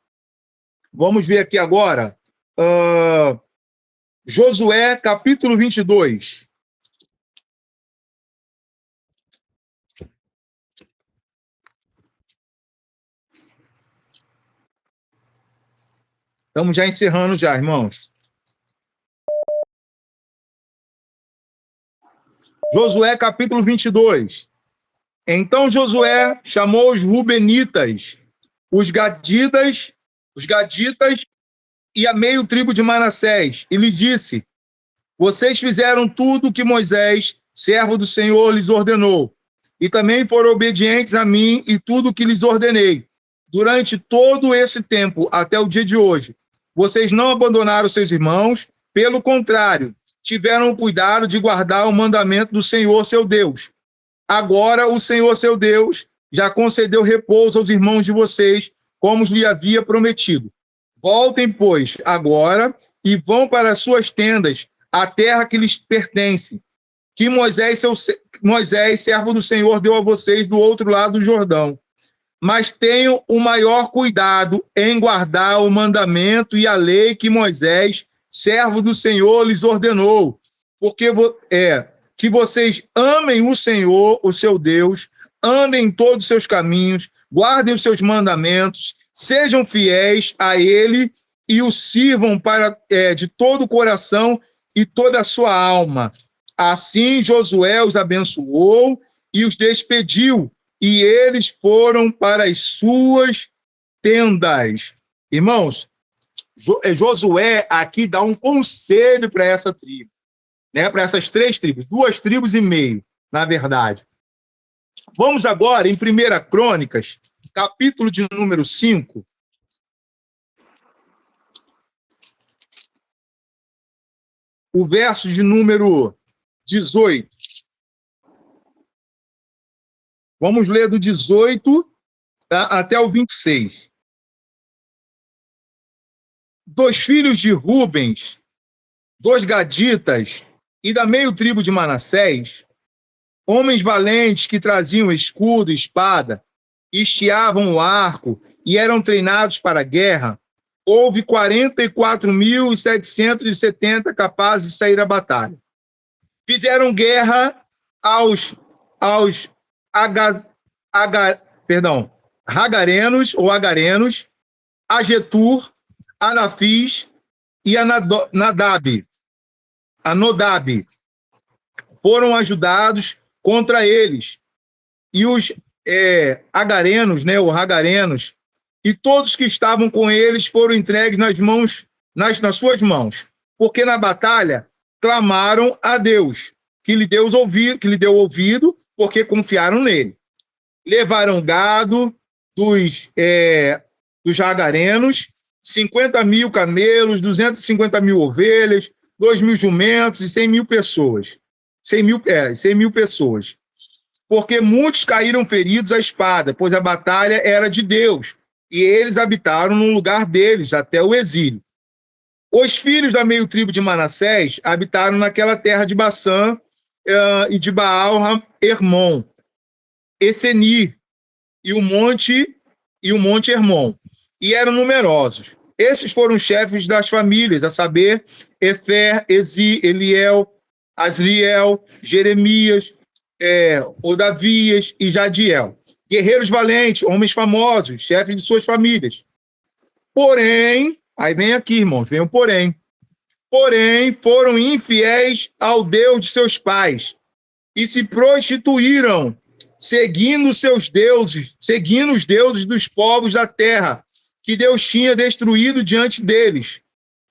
Vamos ver aqui agora, Josué, capítulo 22. Estamos já encerrando já, irmãos. Josué, capítulo 22. Então Josué chamou os Rubenitas, os Gaditas e a meio tribo de Manassés, e lhes disse: vocês fizeram tudo o que Moisés, servo do Senhor, lhes ordenou, e também foram obedientes a mim e tudo o que lhes ordenei. Durante todo esse tempo, até o dia de hoje, vocês não abandonaram seus irmãos, pelo contrário, tiveram cuidado de guardar o mandamento do Senhor, seu Deus. Agora o Senhor, seu Deus, já concedeu repouso aos irmãos de vocês, como lhe havia prometido. Voltem, pois, agora e vão para as suas tendas, a terra que lhes pertence, que Moisés, servo do Senhor, deu a vocês do outro lado do Jordão. Mas tenham o maior cuidado em guardar o mandamento e a lei que Moisés, servo do Senhor, lhes ordenou, porque que vocês amem o Senhor, o seu Deus, andem em todos os seus caminhos, guardem os seus mandamentos, sejam fiéis a Ele e o sirvam de todo o coração e toda a sua alma. Assim Josué os abençoou e os despediu, e eles foram para as suas tendas. Irmãos, Josué aqui dá um conselho para essa tribo, né? Para essas 3 tribos, 2 tribos e meio, na verdade. Vamos agora em 1 Crônicas, capítulo de número 5. O verso de número 18. Vamos ler do 18 até o 26. 2 filhos de Rubens, 2 gaditas e da meio tribo de Manassés, homens valentes que traziam escudo e espada, estiavam o arco e eram treinados para a guerra, houve 44.770 capazes de sair à batalha. Fizeram guerra aos Hagarenos, a Getur, a Nafis e a Nodab. Foram ajudados contra eles. E os Hagarenos, né, e todos que estavam com eles foram entregues nas suas mãos, porque na batalha clamaram a Deus, que lhe deu ouvido, porque confiaram nele. Levaram gado dos Hagarenos, 50.000 camelos, 250.000 ovelhas, 2.000 jumentos e 100.000 pessoas. 100.000 pessoas. Porque muitos caíram feridos à espada, pois a batalha era de Deus, e eles habitaram no lugar deles até o exílio. Os filhos da meio tribo de Manassés habitaram naquela terra de Baçã e de Baal-Hermon, Essenir e o monte Hermon, e eram numerosos. Esses foram chefes das famílias, a saber, Efer, Ezi, Eliel, Asriel, Jeremias, Odavias e Jadiel. Guerreiros valentes, homens famosos, chefes de suas famílias. Porém, aí vem aqui, irmãos, vem o porém. Porém, foram infiéis ao Deus de seus pais e se prostituíram, seguindo os deuses dos povos da terra, que Deus tinha destruído diante deles.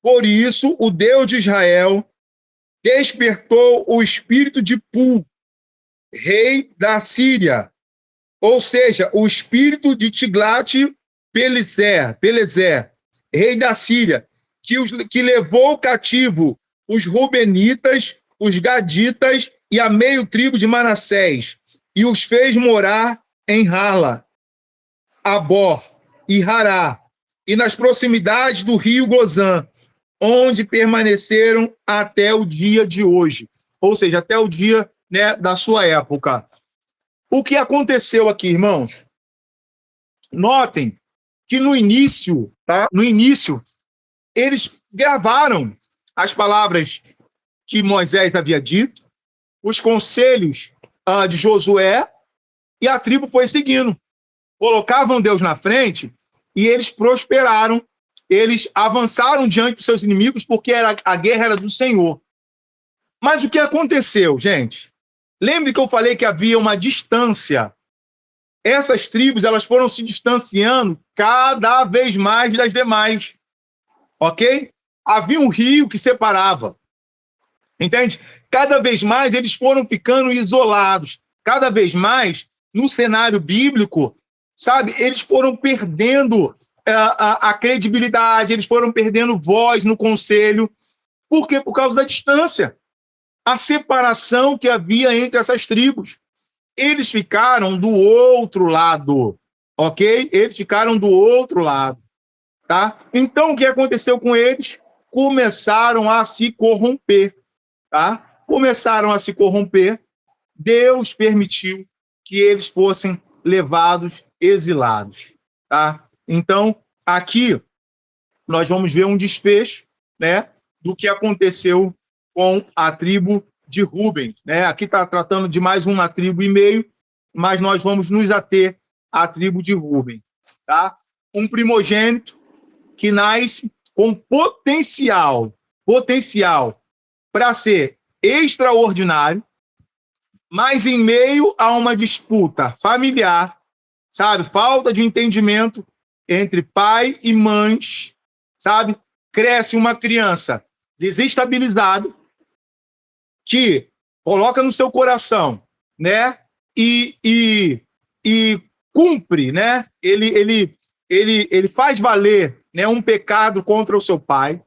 Por isso, o Deus de Israel despertou o espírito de Pul, rei da Síria, ou seja, o espírito de Tiglat-Pileser, rei da Síria, que levou cativo os Rubenitas, os Gaditas e a meio tribo de Manassés, e os fez morar em Hala, Abor e Hará, e nas proximidades do rio Gozã, onde permaneceram até o dia de hoje, ou seja, até o dia, né, da sua época. O que aconteceu aqui, irmãos? Notem que no início, eles gravaram as palavras que Moisés havia dito, os conselhos de Josué, e a tribo foi seguindo. Colocavam Deus na frente e eles prosperaram, eles avançaram diante dos seus inimigos porque a guerra era do Senhor. Mas o que aconteceu, gente? Lembre que eu falei que havia uma distância. Essas tribos, elas foram se distanciando cada vez mais das demais, ok? Havia um rio que separava, entende? Cada vez mais eles foram ficando isolados, cada vez mais, no cenário bíblico, sabe, eles foram perdendo a credibilidade, eles foram perdendo voz no conselho. Por quê? Por causa da distância, a separação que havia entre essas tribos. Eles ficaram do outro lado, ok? Eles ficaram do outro lado, tá? Então, o que aconteceu com eles? Começaram a se corromper, tá? Começaram a se corromper. Deus permitiu que eles fossem levados, exilados, tá? Então, aqui, nós vamos ver um desfecho, né, do que aconteceu com a tribo de Rubem, né? Aqui está tratando de mais uma tribo e meio, mas nós vamos nos ater à tribo de Rubem, tá? Um primogênito que nasce com potencial para ser extraordinário, mas em meio a uma disputa familiar, sabe? Falta de entendimento entre pai e mães, sabe? Cresce uma criança desestabilizada, que coloca no seu coração, né? E cumpre, né? Ele faz valer, né, um pecado contra o seu pai.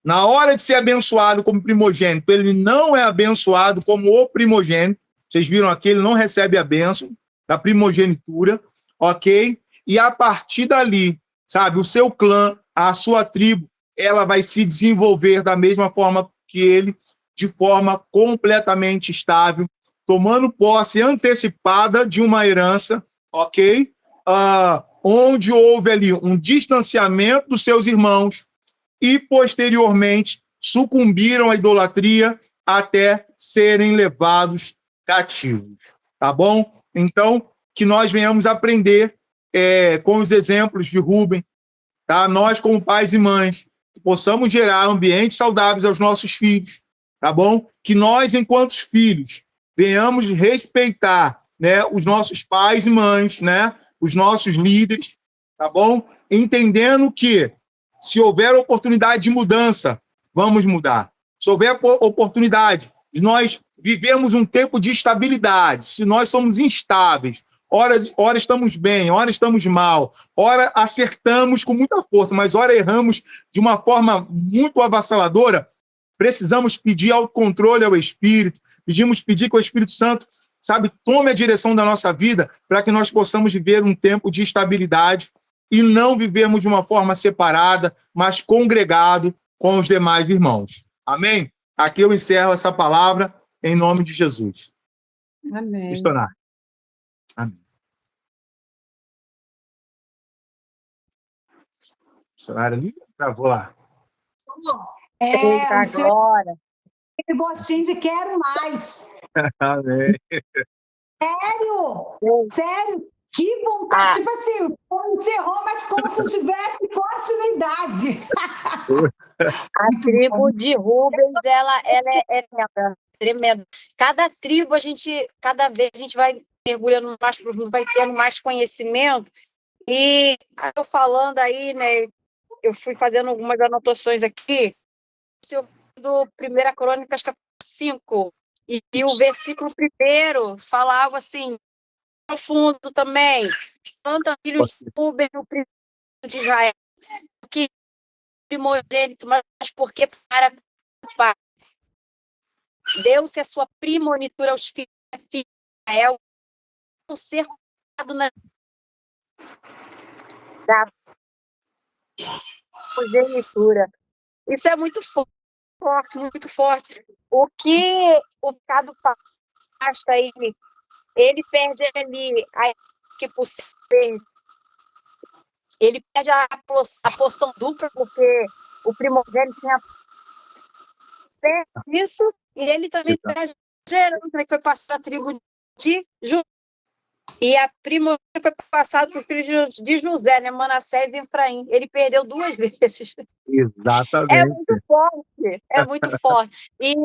Na hora de ser abençoado como primogênito, ele não é abençoado como o primogênito. Vocês viram aqui, ele não recebe a bênção da primogenitura, ok? E a partir dali, sabe, o seu clã, a sua tribo, ela vai se desenvolver da mesma forma que ele, de forma completamente estável, tomando posse antecipada de uma herança, ok? Onde houve ali um distanciamento dos seus irmãos e, posteriormente, sucumbiram à idolatria até serem levados cativos, tá bom? Então, que nós venhamos aprender com os exemplos de Rubem, tá? Nós, como pais e mães, possamos gerar ambientes saudáveis aos nossos filhos, tá bom? Que nós, enquanto filhos, venhamos respeitar, né, os nossos pais e mães, né, os nossos líderes, tá bom? Entendendo que, se houver oportunidade de mudança, vamos mudar. Se houver oportunidade de nós vivermos um tempo de estabilidade, se nós somos instáveis, ora estamos bem, ora estamos mal, ora acertamos com muita força, mas ora erramos de uma forma muito avassaladora, precisamos pedir autocontrole ao Espírito, pedir que o Espírito Santo, sabe, tome a direção da nossa vida para que nós possamos viver um tempo de estabilidade e não vivermos de uma forma separada, mas congregado com os demais irmãos. Amém? Aqui eu encerro essa palavra em nome de Jesus.
Amém.
Missionário. Amém. Missionário ali, travou lá.
Agora.
Aquele gostinho de quero mais.
Amém.
Sério? Sério? Que vontade. Tipo assim, encerrou, mas como se tivesse continuidade.
A tribo de Rubens, ela é tremenda. Cada tribo, cada vez a gente vai mergulhando mais profundo, vai tendo mais conhecimento. E eu falando aí, né, eu fui fazendo algumas anotações aqui, do 1 Crônicas, capítulo 5, e o versículo 1 fala algo assim, profundo também. Planta filhos de Rubem, o primogênito de Israel, que primogênito, mas porque para o pai. Deu-se a sua primogenitura aos filhos de Israel, um ser colocado na primogenitura. Isso é muito forte, muito forte. O que o pecado faz aí, ele perde ali que por ser, ele perde a porção dupla, porque o primogênito tinha isso, e ele também perde a herança, que foi passada a tribo de Judá. E a primogênita foi passada para o filho de José, né? Manassés e Efraim. Ele perdeu 2 vezes. É
Exatamente.
muito forte, é muito forte. E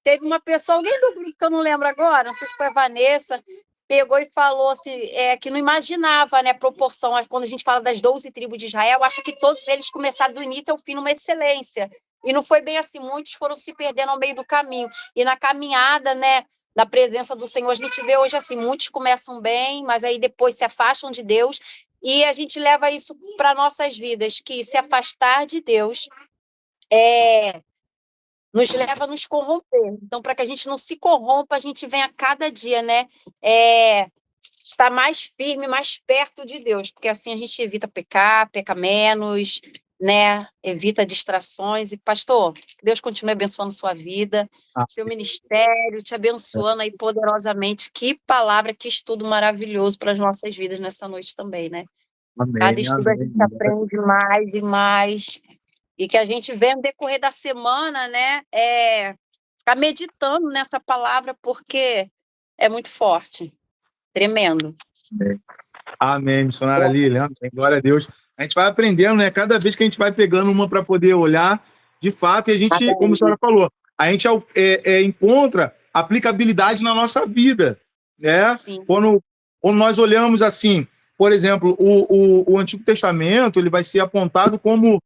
teve uma pessoa, alguém do grupo que eu não lembro agora, não sei se foi a Vanessa, pegou e falou assim, que não imaginava, né, a proporção, quando a gente fala das 12 tribos de Israel, acha que todos eles começaram do início ao fim numa excelência. E não foi bem assim, muitos foram se perdendo ao meio do caminho. E na caminhada, né, na presença do Senhor, a gente vê hoje assim, muitos começam bem, mas aí depois se afastam de Deus, e a gente leva isso para nossas vidas, que se afastar de Deus nos leva a nos corromper. Então, para que a gente não se corrompa, a gente vem a cada dia, né, estar mais firme, mais perto de Deus, porque assim a gente evita pecar, peca menos, né, evita distrações. E, pastor, que Deus continue abençoando sua vida, seu ministério, te abençoando aí poderosamente. Que palavra, que estudo maravilhoso para as nossas vidas nessa noite também, né? Cada
Amém,
estudo a
amém.
gente aprende mais e mais, e que a gente venha no decorrer da semana, né, ficar meditando nessa palavra, porque é muito forte, tremendo.
Amém, missionária Lilian. Amém. Glória a Deus. A gente vai aprendendo, né? Cada vez que a gente vai pegando uma para poder olhar, de fato, e a gente, como a senhora falou, a gente encontra aplicabilidade na nossa vida, né?
Sim.
Quando nós olhamos assim, por exemplo, o Antigo Testamento, ele vai ser apontado como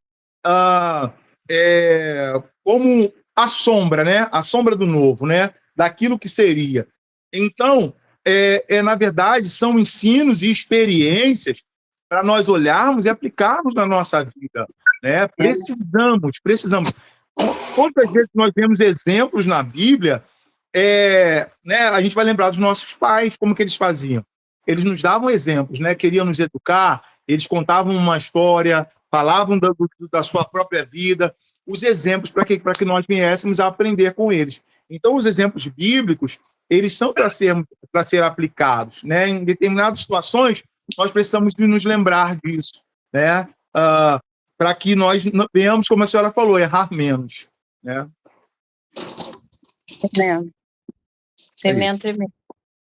como a sombra, né? A sombra do novo, né? Daquilo que seria. Então, na verdade, são ensinos e experiências para nós olharmos e aplicarmos na nossa vida, né? Precisamos. Quantas vezes nós vemos exemplos na Bíblia, né? A gente vai lembrar dos nossos pais, como que eles faziam. Eles nos davam exemplos, né? Queriam nos educar, eles contavam uma história, falavam da sua própria vida, os exemplos para que nós viéssemos a aprender com eles. Então, os exemplos bíblicos, eles são para ser aplicados, né? Em determinadas situações, nós precisamos nos lembrar disso, né? Para que nós venhamos, como a senhora falou, errar menos, né?
Tremendo.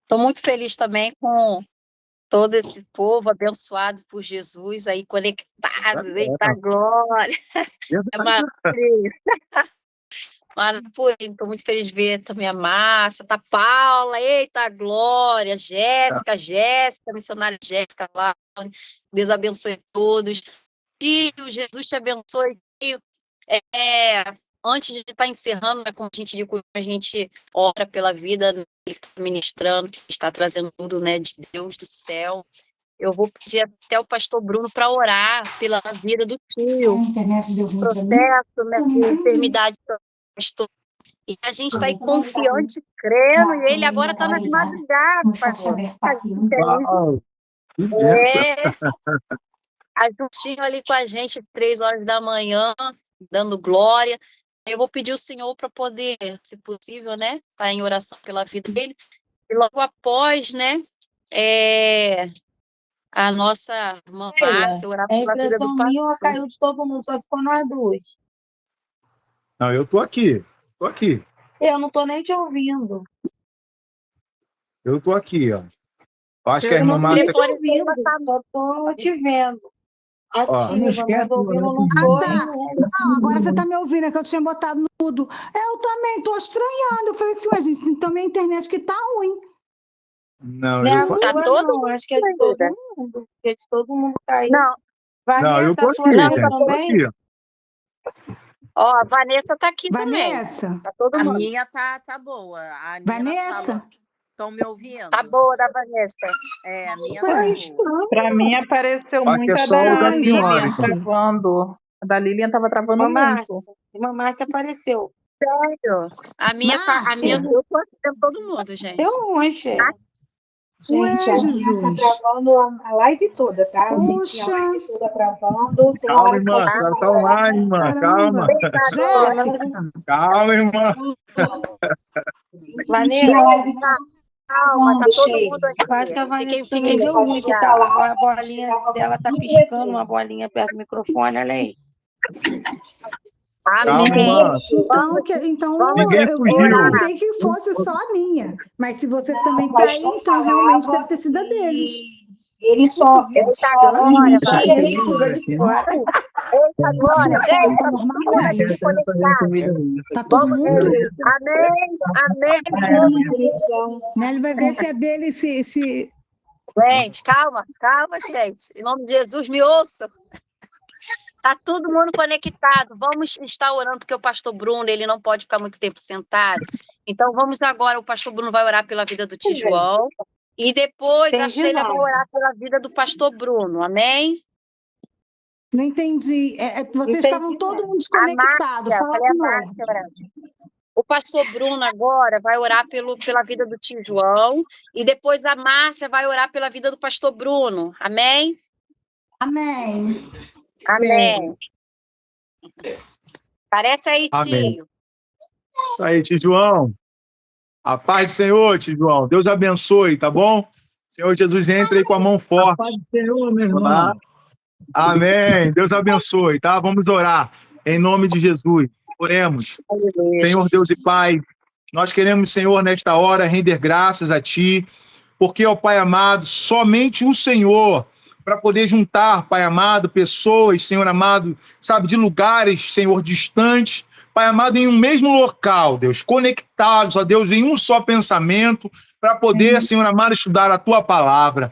Estou muito feliz também com todo esse povo abençoado por Jesus, aí conectados, eita glória! É maravilhoso. Estou muito feliz de ver também a Márcia, tá Paula, eita glória, Jéssica, missionária Jéssica lá, Deus abençoe todos. Filho, Jesus te abençoe. Antes de estar encerrando, né, como a gente diz, a gente ora pela vida que está ministrando, que está trazendo tudo, né, de Deus do céu. Eu vou pedir até o pastor Bruno para orar pela vida do tio, processo, né, de enfermidade do pastor. E a gente está aí confiante, crendo, e ele agora está nas madrugadas, pastor. Juntinho ali com a gente, 3h da manhã, dando glória. Eu vou pedir ao Senhor para poder, se possível, né, estar em oração pela vida dele. E logo após, né, a nossa irmã Márcia orar pela vida do pastor.
Minha caiu de todo mundo, só ficou nós duas.
Não, eu tô aqui.
Eu não tô nem te ouvindo.
Eu tô aqui, ó. Acho que a irmã
Márcia...
Márcia...
Eu tô te vendo.
Não
esquece,
agora você está me ouvindo, é que eu tinha botado no mudo. Eu também estou estranhando. Eu falei assim, mas gente, então minha internet que tá ruim.
Não,
tá todo mundo. Acho que é de todo mundo. É de todo mundo cair.
Não, eu tô aqui.
Também?
Ó, a Vanessa tá aqui
Vanessa.
também. Tá todo mundo.
A minha tá boa. A
Vanessa?
Estão me ouvindo?
Tá boa da Vanessa.
A minha tá boa.
Para mim apareceu muito a da Lilian travando. A da Lilian estava travando muito.
Irmã Márcia apareceu.
Sério? A minha eu tô aqui vendo todo mundo, gente.
Deu ruim, gente.
Gente, a
Lilian tá travando a live toda, tá?
Puxa.
A live toda travando.
Calma, irmã. Tá online, irmã. Calma.
Jéssica.
Calma, irmã.
Vanessa.
Calma, tá todo mundo aqui.
Eu acho que a Vanessa também deu ruim, que tá lá. A bolinha dela tá piscando, uma bolinha perto do microfone, olha aí.
Calma,
Então
ninguém
eu
fugiu.
pensei que fosse só a minha. Mas se você também tá aí, então realmente deve ter sido a deles.
Ele só
Eita, glória, vai.
inicia.
Eita, glória. Gente, tá todo mundo conectado.
Tá todo
Vamos
mundo?
ver. Amém, amém.
Nelly vai ver se é dele, se...
Gente, calma, gente. Em nome de Jesus, me ouçam. Tá todo mundo conectado. Vamos estar orando, porque o pastor Bruno, ele não pode ficar muito tempo sentado. Então, vamos agora, o pastor Bruno vai orar pela vida do tio João. E depois a Sheila vai orar pela vida do pastor Bruno. Amém?
Não entendi. Vocês estavam todo mundo desconectado. Fala de novo.
O pastor Bruno agora vai orar pela vida do tio João. E depois a Márcia vai orar pela vida do pastor Bruno. Amém?
Amém.
Amém. Parece aí, tio.
Amém. Isso aí, tio João. A paz do Senhor, tio João. Deus abençoe, tá bom? Senhor Jesus, entre aí com a mão forte. A paz do Senhor, meu irmão. Amém. Deus abençoe, tá? Vamos orar. Em nome de Jesus. Oremos. Senhor Deus e Pai, nós queremos, Senhor, nesta hora, render graças a Ti, porque, ó Pai amado, somente o Senhor, para poder juntar, Pai amado, pessoas, Senhor amado, sabe, de lugares, Senhor, distantes, Pai amado, em um mesmo local, Deus, conectados, ó Deus, em um só pensamento, para poder, Senhor amado, estudar a Tua palavra.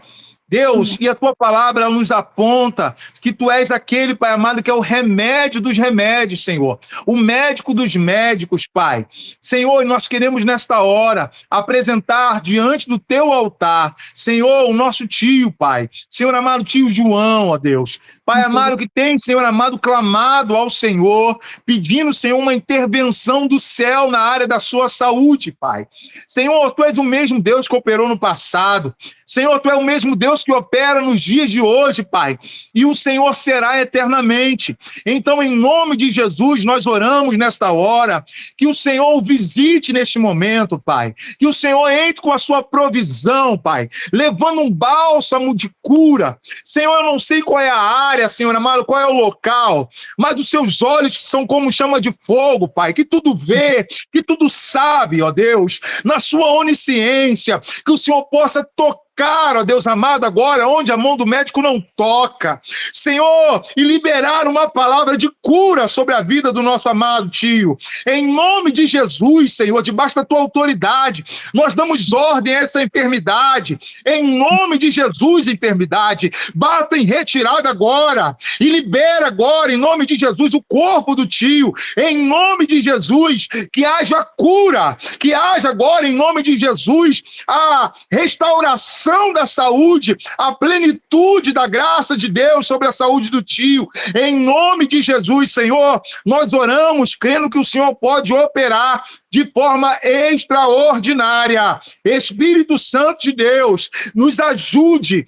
Deus, e a Tua palavra nos aponta que Tu és aquele, Pai amado, que é o remédio dos remédios, Senhor. O médico dos médicos, Pai. Senhor, nós queremos nesta hora apresentar diante do Teu altar, Senhor, o nosso tio, Pai. Senhor amado, tio João, ó Deus. Pai amado, que tem, Senhor amado, clamado ao Senhor, pedindo, Senhor, uma intervenção do céu na área da sua saúde, Pai. Senhor, Tu és o mesmo Deus que operou no passado. Senhor, Tu é o mesmo Deus que opera nos dias de hoje, Pai, e o Senhor será eternamente. Então, em nome de Jesus, nós oramos nesta hora, que o Senhor visite neste momento, Pai, que o Senhor entre com a sua provisão, Pai, levando um bálsamo de cura. Senhor, eu não sei qual é a área, Senhor amado, qual é o local, mas os seus olhos que são como chama de fogo, Pai, que tudo vê, que tudo sabe, ó Deus, na sua onisciência, que o Senhor possa tocar, ó Deus amado, agora onde a mão do médico não toca, Senhor, e liberar uma palavra de cura sobre a vida do nosso amado tio. Em nome de Jesus, Senhor, debaixo da Tua autoridade, nós damos ordem a essa enfermidade. Em nome de Jesus, enfermidade, bata em retirada agora e libera agora, em nome de Jesus, o corpo do tio. Em nome de Jesus, que haja cura, que haja agora, em nome de Jesus, a restauração da saúde, a plenitude da graça de Deus sobre a saúde do tio. Em nome de Jesus, Senhor, nós oramos crendo que o Senhor pode operar de forma extraordinária. Espírito Santo de Deus, nos ajude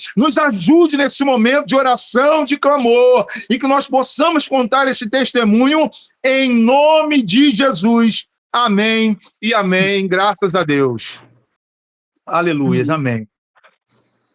nesse momento de oração, de clamor, e que nós possamos contar esse testemunho em nome de Jesus. Amém e amém. Graças a Deus. Aleluias. Amém.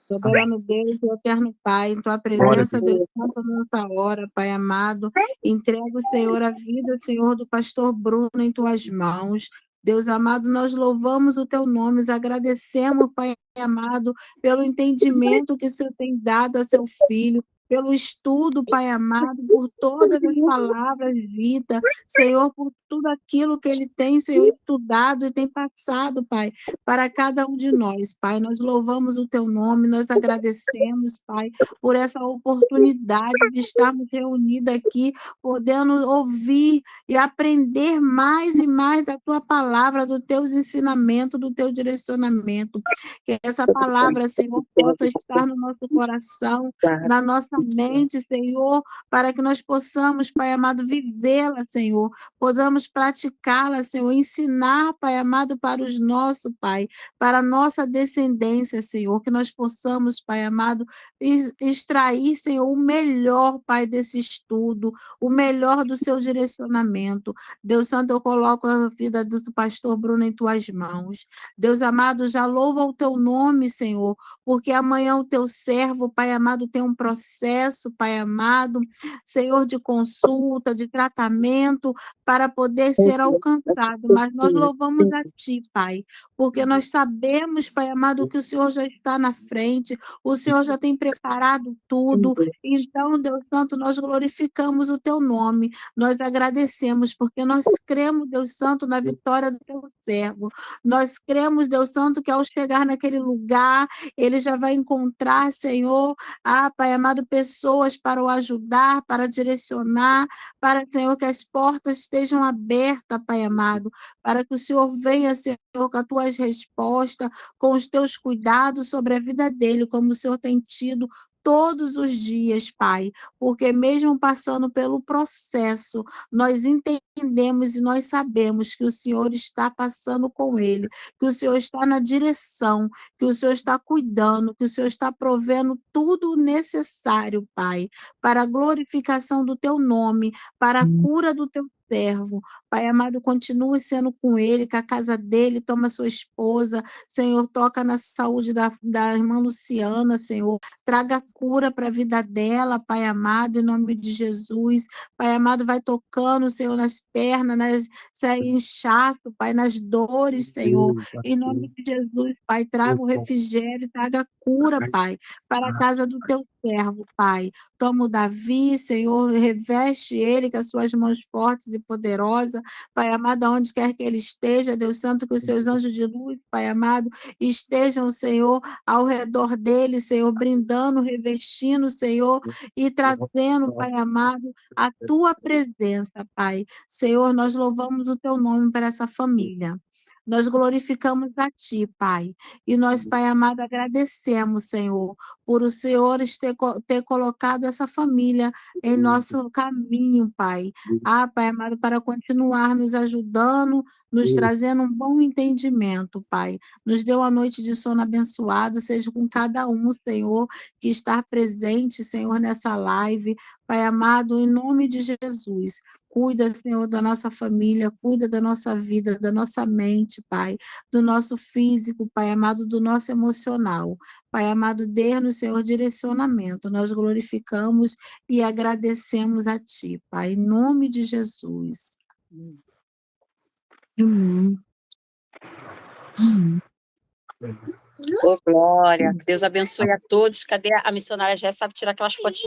Soberano Deus, eterno Pai, em Tua presença, Deus Santo, nessa hora, Pai amado, entrego, Senhor, a vida, Senhor, do pastor Bruno em Tuas mãos. Deus amado, nós louvamos o Teu nome, agradecemos, Pai amado, pelo entendimento que o Senhor tem dado a Seu filho, pelo estudo, Pai amado, por todas as palavras ditas, Senhor, por tudo aquilo que Ele tem, Senhor, estudado e tem passado, Pai, para cada um de nós, Pai. Nós louvamos o Teu nome, nós agradecemos, Pai, por essa oportunidade de estarmos reunidos aqui, podendo ouvir e aprender mais e mais da Tua palavra, dos Teus ensinamentos, do Teu direcionamento. Que essa palavra, Senhor, possa estar no nosso coração, na nossa mente, Senhor, para que nós possamos, Pai amado, vivê-la, Senhor, podamos praticá-la, Senhor, ensinar, Pai amado, para os nossos, Pai, para a nossa descendência, Senhor, que nós possamos, Pai amado, extrair, Senhor, o melhor, Pai, desse estudo, o melhor do seu direcionamento. Deus Santo, eu coloco a vida do pastor Bruno em Tuas mãos. Deus amado, já louva o Teu nome, Senhor, porque amanhã o Teu servo, Pai amado, tem um processo, processo, Pai amado, Senhor, de consulta, de tratamento, para poder ser alcançado. Mas nós louvamos a Ti, Pai, porque nós sabemos, Pai amado, que o Senhor já está na frente, o Senhor já tem preparado tudo. Então, Deus Santo, nós glorificamos o Teu nome, nós agradecemos, porque nós cremos, Deus Santo, na vitória do Teu servo. Nós cremos, Deus Santo, que ao chegar naquele lugar, ele já vai encontrar, Senhor, Pai amado, pessoas para o ajudar, para direcionar, para, Senhor, que as portas estejam abertas, Pai amado, para que o Senhor venha, Senhor, com as tuas respostas, com os teus cuidados sobre a vida dele, como o Senhor tem tido todos os dias, Pai, porque mesmo passando pelo processo, nós entendemos e nós sabemos que o Senhor está passando com ele, que o Senhor está na direção, que o Senhor está cuidando, que o Senhor está provendo tudo o necessário, Pai, para a glorificação do teu nome, para a cura do teu servo. Pai amado, continue sendo com ele, com a casa dele, toma sua esposa, Senhor, toca na saúde da irmã Luciana, Senhor, traga cura para a vida dela, Pai amado, em nome de Jesus. Pai amado, vai tocando, Senhor, nas pernas, inchaço, Pai, nas dores, Senhor, em nome de Jesus, Pai, traga o refrigério, traga cura, Pai, para a casa do teu servo, Pai. Toma o Davi, Senhor, reveste ele com as suas mãos fortes e poderosas, Pai amado, aonde quer que ele esteja, Deus Santo, que os seus anjos de luz, Pai amado, estejam, Senhor, ao redor dele, Senhor, brindando, revestindo, Senhor, e trazendo, Pai amado, a tua presença, Pai. Senhor, nós louvamos o teu nome para essa família. Nós glorificamos a Ti, Pai. E nós, Pai amado, agradecemos, Senhor, por o Senhor ter colocado essa família em nosso caminho, Pai. Pai amado, para continuar nos ajudando, nos trazendo um bom entendimento, Pai. Nos dê uma noite de sono abençoada, seja com cada um, Senhor, que está presente, Senhor, nessa live. Pai amado, em nome de Jesus. Cuida, Senhor, da nossa família, cuida da nossa vida, da nossa mente, Pai, do nosso físico, Pai amado, do nosso emocional. Pai amado, dê-nos, Senhor, direcionamento. Nós glorificamos e agradecemos a Ti, Pai, em nome de Jesus.
Glória. Deus abençoe a todos. Cadê a missionária? Já sabe tirar aquelas fotinhas.